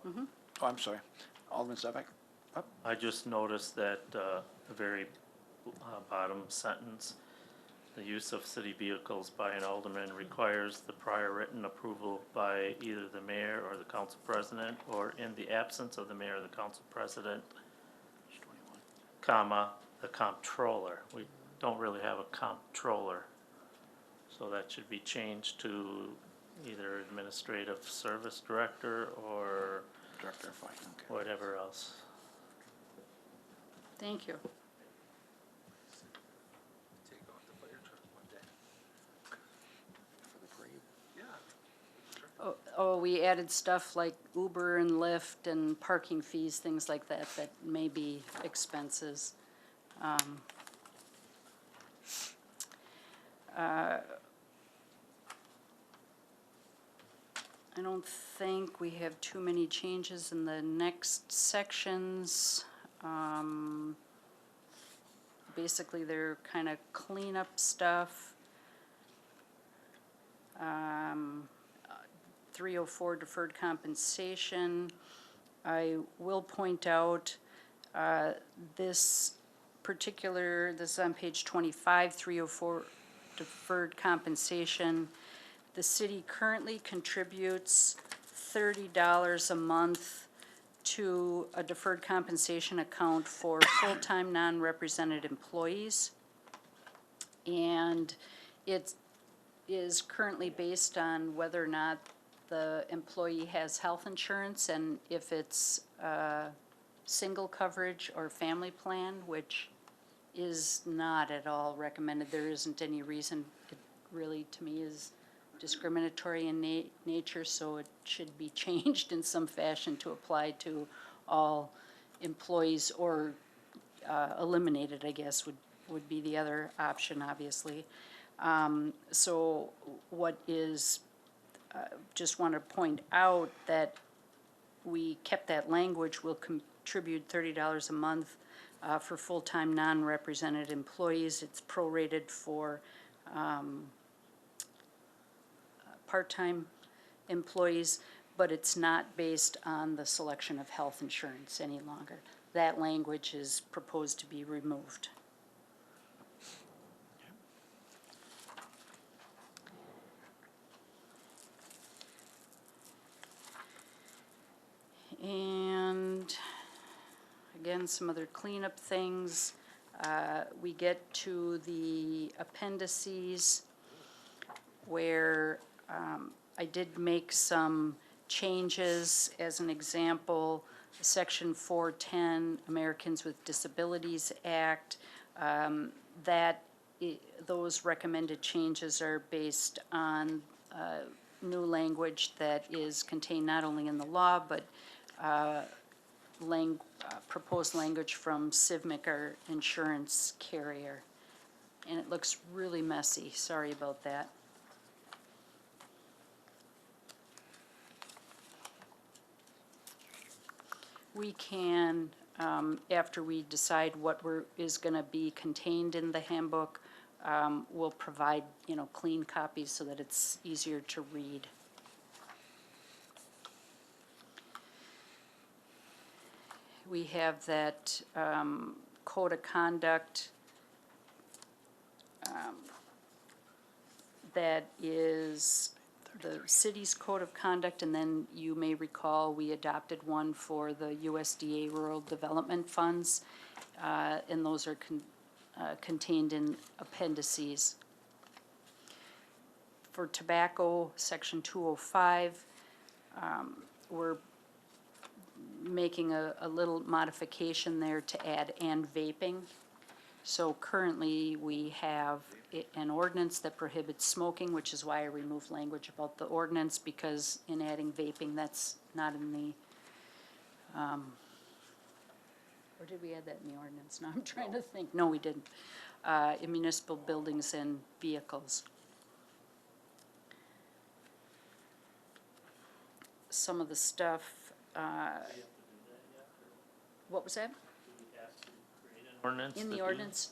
Oh, I'm sorry. Alderman Sevak? I just noticed that the very bottom sentence, the use of city vehicles by an alderman requires the prior written approval by either the mayor or the council president, or in the absence of the mayor or the council president, comma, the comptroller. We don't really have a comptroller, so that should be changed to either administrative service director or Director, fine, okay. whatever else. Thank you. Oh, we added stuff like Uber and Lyft and parking fees, things like that, that may be expenses. I don't think we have too many changes in the next sections. Basically, they're kind of cleanup stuff. 304 deferred compensation. I will point out, this is on page 25, 304 deferred compensation. The city currently contributes $30 a month to a deferred compensation account for full-time non-represented employees. And it is currently based on whether or not the employee has health insurance and if it's single coverage or family plan, which is not at all recommended. There isn't any reason. It really, to me, is discriminatory in nature, so it should be changed in some fashion to apply to all employees, or eliminated, I guess, would be the other option, obviously. So what is, just want to point out that we kept that language, will contribute $30 a month for full-time non-represented employees. It's prorated for part-time employees, but it's not based on the selection of health insurance any longer. That language is proposed to be removed. And again, some other cleanup things. We get to the appendices where I did make some changes. As an example, Section 410, Americans with Disabilities Act, those recommended changes are based on new language that is contained not only in the law, but proposed language from CIVMIC, our insurance carrier. And it looks really messy. Sorry about that. We can, after we decide what is going to be contained in the handbook, we'll provide, clean copies so that it's easier to read. We have that code of conduct that is the city's code of conduct, and then you may recall we adopted one for the USDA rural development funds, and those are contained in appendices. For tobacco, section 205, we're making a little modification there to add "and vaping." So currently, we have an ordinance that prohibits smoking, which is why I removed language about the ordinance, because in adding vaping, that's not in the, or did we add that in the ordinance? No, I'm trying to think. No, we didn't. In municipal buildings and vehicles. Some of the stuff, what was that? Ordinance? In to the do- ordinance?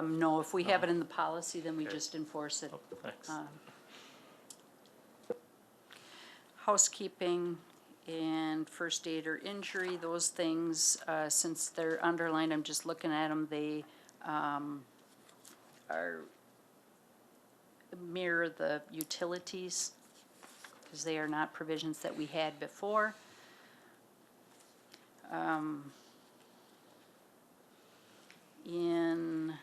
No, if we have it in the policy, then we just enforce it. Oh, thanks. Housekeeping and first aid or injury, those things, since they're underlined, I'm just looking at them, they are mirror the utilities, because they are not provisions that we had before. In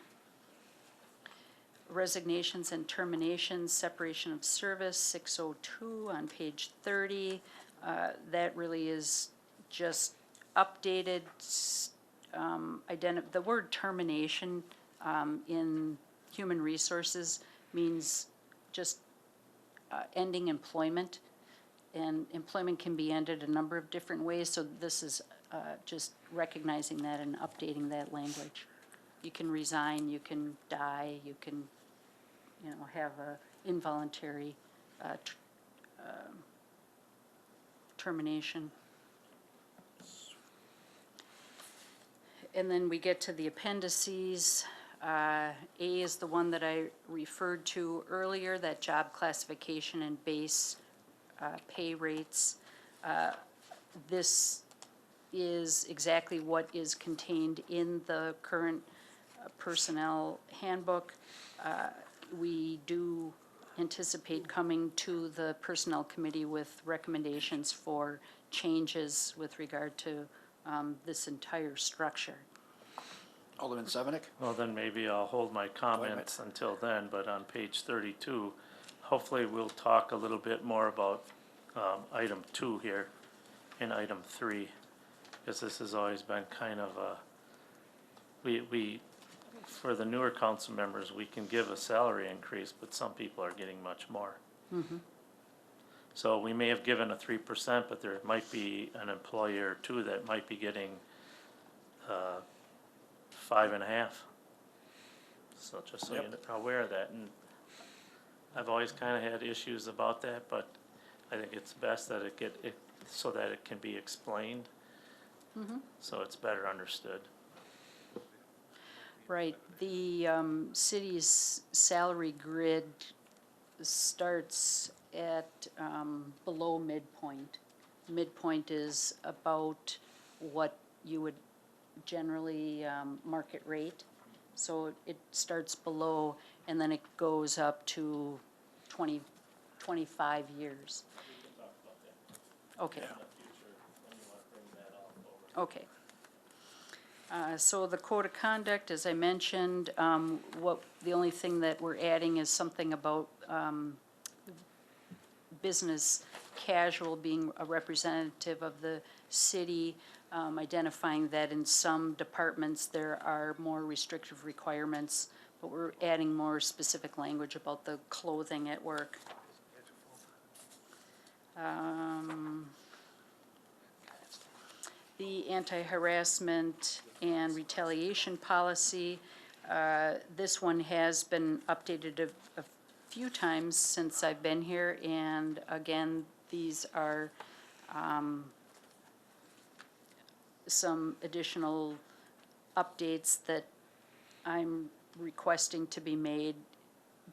resignations and terminations, separation of service, 602 on page 30. That really is just updated, the word termination in human resources means just ending employment. and employment can be ended a number of different ways, so this is just recognizing that and updating that language. You can resign, you can die, you can, have a involuntary termination. And then we get to the appendices. A is the one that I referred to earlier, that job classification and base pay rates. This is exactly what is contained in the current personnel handbook. We do anticipate coming to the Personnel Committee with recommendations for changes with regard to this entire structure. Alderman Sevenick? Well, then maybe I'll hold my comments until then, but on page 32, hopefully we'll talk a little bit more about item 2 here and item 3, because this has always been kind of a, we, for the newer council members, we can give a salary increase, but some people are getting much more. So we may have given a 3%, but there might be an employer or two that might be getting 5.5. So just so you're aware of that, and I've always kind of had issues about that, but I think it's best that it so that it can be explained, so it's better understood. Right, the city's salary grid starts at below midpoint. Midpoint is about what you would generally market rate. So it starts below and then it goes up to 25 years. Okay. Okay. So the code of conduct, as I mentioned, the only thing that we're adding is something about business casual being a representative of the city, identifying that in some departments there are more restrictive requirements, but we're adding more specific language about the clothing at work. The anti-harassment and retaliation policy, this one has been updated a few times since I've been here, and again, these are some additional updates that I'm requesting to be made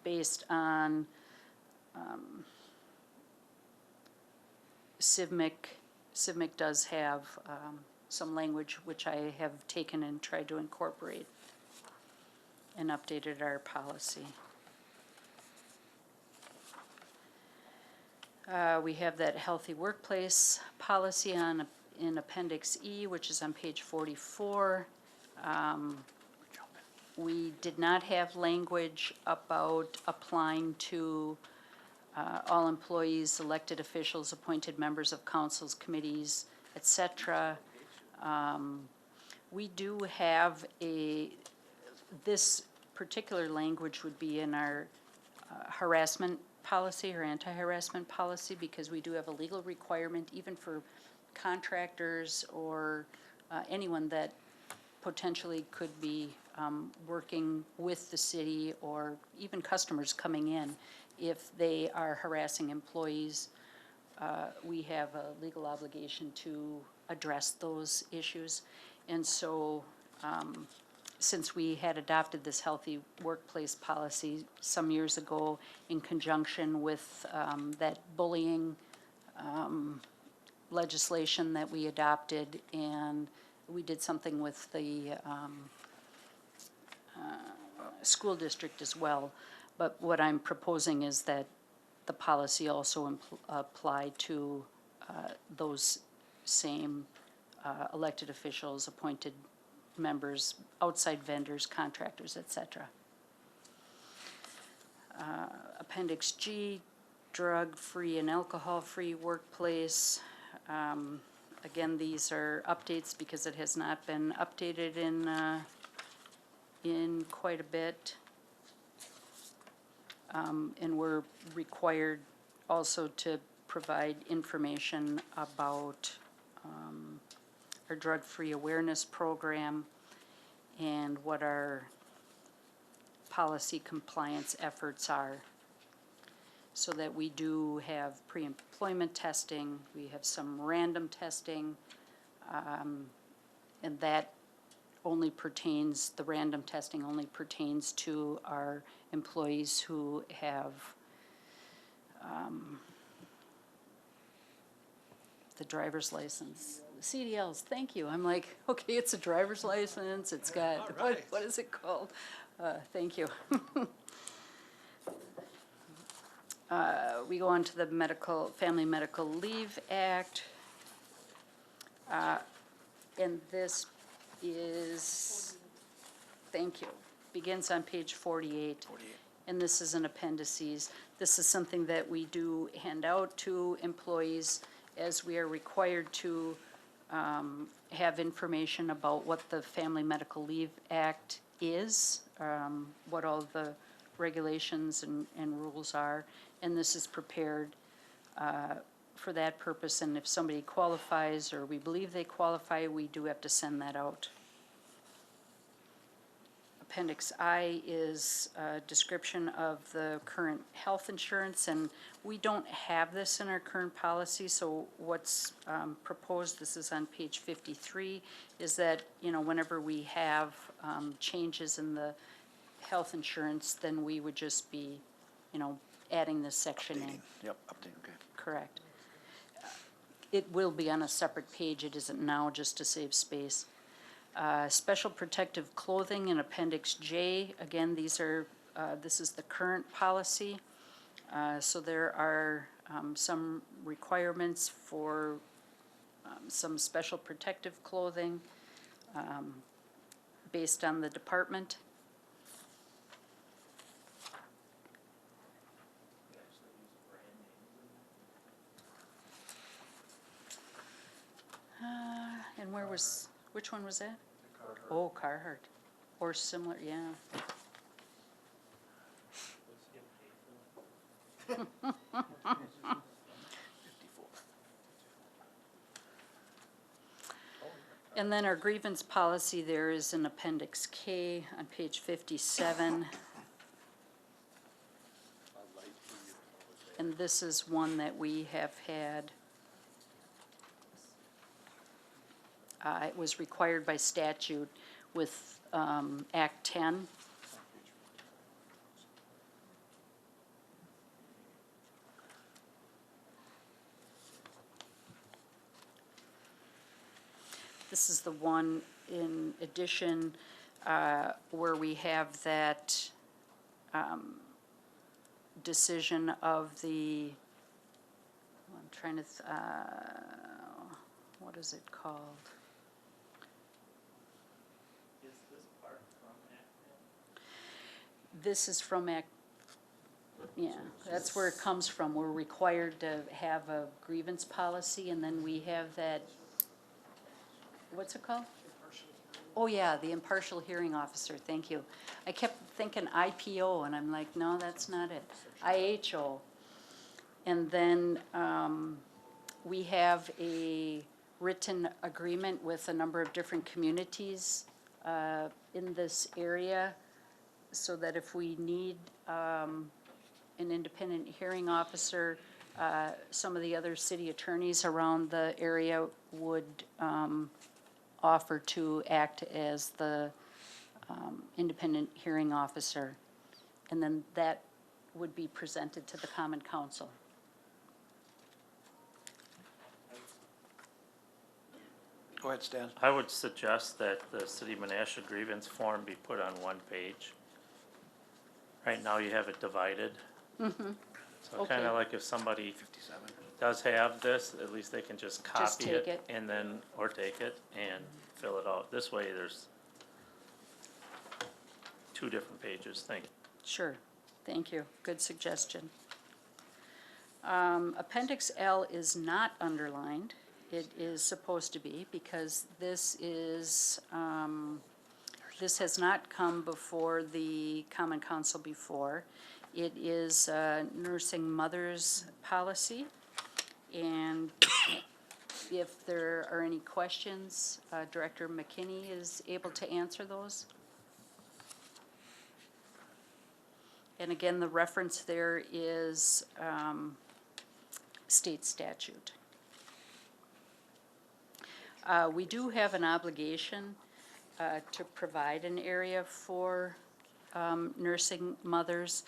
based on CIVMIC. CIVMIC does have some language which I have taken and tried to incorporate and updated our policy. We have that healthy workplace policy in Appendix E, which is on page 44. We did not have language about applying to all employees, elected officials, appointed members of councils, committees, etc. We do have this particular language would be in our harassment policy or anti-harassment policy, because we do have a legal requirement even for contractors or anyone that potentially could be working with the city, or even customers coming in. If they are harassing employees, we have a legal obligation to address those issues. And so, since we had adopted this healthy workplace policy some years ago in conjunction with that bullying legislation that we adopted, and we did something with the school district as well. But what I'm proposing is that the policy also apply to those same elected officials, appointed members, outside vendors, contractors, etc. Appendix G, drug-free and alcohol-free workplace. Again, these are updates because it has not been updated in quite a bit. And we're required also to provide information about our drug-free awareness program and what our policy compliance efforts are. So that we do have pre-employment testing, we have some random testing, and that only pertains, the random testing only pertains to our employees who have the driver's license. CDLs, thank you. I'm like, okay, it's a driver's license, it's got, what is it called? Thank you. We go on to the Family Medical Leave Act. And this is, thank you, begins on page 48. And this is an appendices. This is something that we do hand out to employees as we are required to have information about what the Family Medical Leave Act is, what all the regulations and rules are. And this is prepared for that purpose, and if somebody qualifies or we believe they qualify, we do have to send that out. Appendix I is a description of the current health insurance, and we don't have this in our current policy, so what's proposed, this is on page 53, is that, you know, whenever we have changes in the health insurance, then we would just be, you know, adding this section in. Yep, updating, okay. Correct. It will be on a separate page, it isn't now, just to save space. Special protective clothing in Appendix J, again, these are, this is the current policy. So there are some requirements for some special protective clothing based on the department. And which one was that? Oh, Carhartt, or similar, yeah. And then our grievance policy, there is an Appendix K on page 57. And this is one that we have had. It was required by statute with Act 10. This is the one in addition where we have that decision of the, I'm trying to, what is it called? This is from Act, yeah, that's where it comes from. We're required to have a grievance policy, and then we have that, what's it called? Oh, yeah, the impartial hearing officer, thank you. I kept thinking IPO, and I'm like, no, that's not it. IHO. And then we have a written agreement with a number of different communities in this area, so that if we need an independent hearing officer, some of the other city attorneys around the area would offer to act as the independent hearing officer. And then that would be presented to the Common Council. Go ahead, Stan. I would suggest that the City of Menasha grievance form be put on one page. Right now you have it divided. Mm-hmm. So Okay. kinda like if somebody 57. does have this, at least they can just Just copy take it it. and then, or take it and fill it out. This way there's two different pages, thank you. Sure, thank you, good suggestion. Appendix L is not underlined. It is supposed to be, because this is, this has not come before the Common Council before. It is nursing mothers policy, And if there are any questions, Director McKinney is able to answer those. And again, the reference there is state statute. We do have an obligation to provide an area for nursing mothers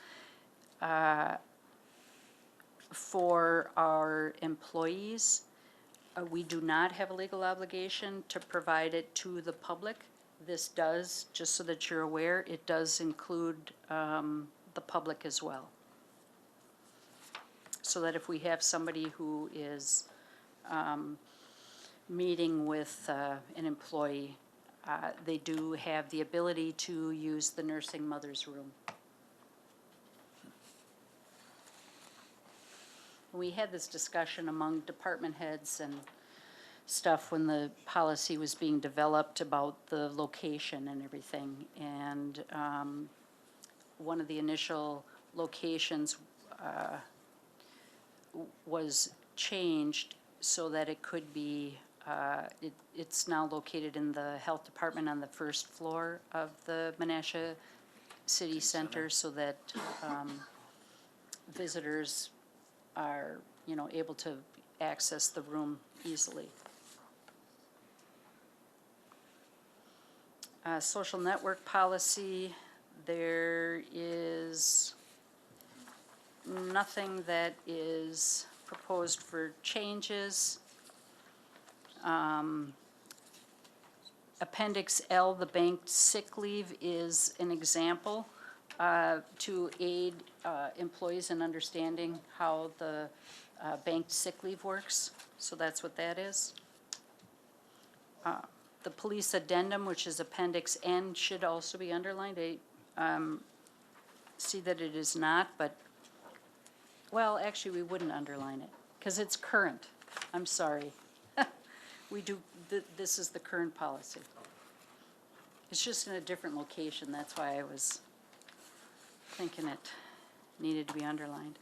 for our employees. We do not have a legal obligation to provide it to the public. This does, just so that you're aware, it does include the public as well. So that if we have somebody who is meeting with an employee, they do have the ability to use the nursing mother's room. We had this discussion among department heads and stuff when the policy was being developed about the location and everything. And one of the initial locations was changed so that it could be, it's now located in the health department on the first floor of the Menasha City Center so that visitors are, able to access the room easily. Social network policy, there is nothing that is proposed for changes. Appendix L, the banked sick leave, is an example to aid employees in understanding how the banked sick leave works. So that's what that is. The police addendum, which is Appendix N, should also be underlined. I see that it is not, but, well, actually, we wouldn't underline it, because it's current. I'm sorry. We do, this is the current policy. It's just in a different location, that's why I was thinking it needed to be underlined.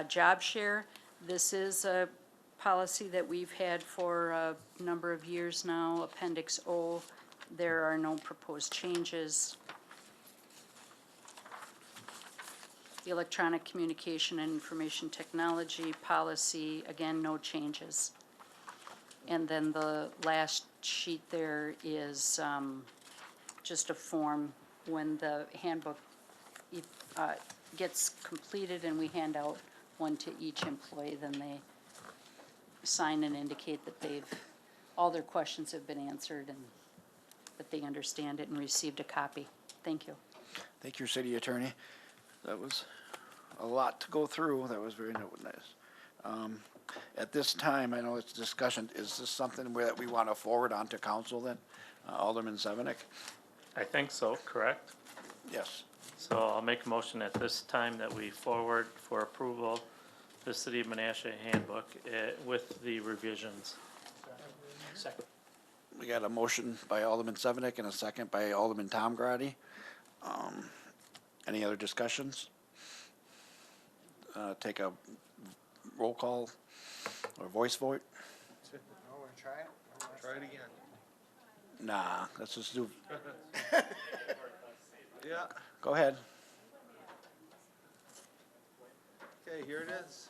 Job share, this is a policy that we've had for a number of years now. Appendix O, there are no proposed changes. The electronic communication and information technology policy, again, no changes. And then the last sheet there is just a form when the handbook gets completed and we hand out one to each employee, then they sign and indicate that all their questions have been answered and that they understand it and received a copy. Thank you. Thank you, City Attorney. That was a lot to go through. That was very nice. At this time, I know it's discussion, is this something that we want to forward on to council then? Alderman Sevenick? I think so, correct? Yes. So I'll make a motion at this time that we forward for approval the City of Menasha handbook with the revisions. Second. We got a motion by Alderman Sevenick and a second by Alderman Tom Grady. Any other discussions? Take a roll call or voice vote? Try it again. Nah, let's just do, Yeah, go ahead. okay, here it is.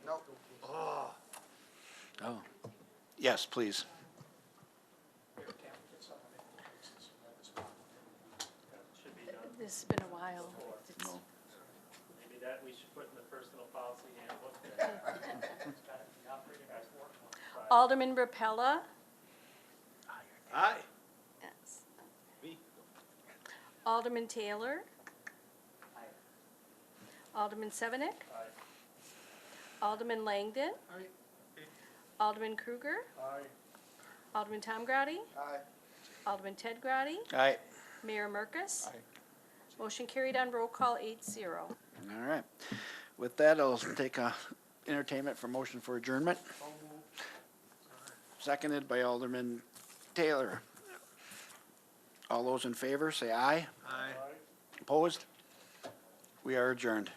Nope. Oh, Oh, yes, please. Should be done. This has been a while. It's- No. Maybe that we should put in the personal policy handbook. Alderman Rapella. aye. Yes. Me. Alderman Taylor. Alderman Sevenick. Alderman Langdon. Alderman Kruger. Alderman Tom Grady. Alderman Ted Grady. Aye. Mayor Merkus. Aye. Motion carried on roll call 8-0. All right. With that, I'll take a entertainment for motion for adjournment. Seconded by Alderman Taylor. All those in favor, say aye. Aye. Opposed? We are adjourned.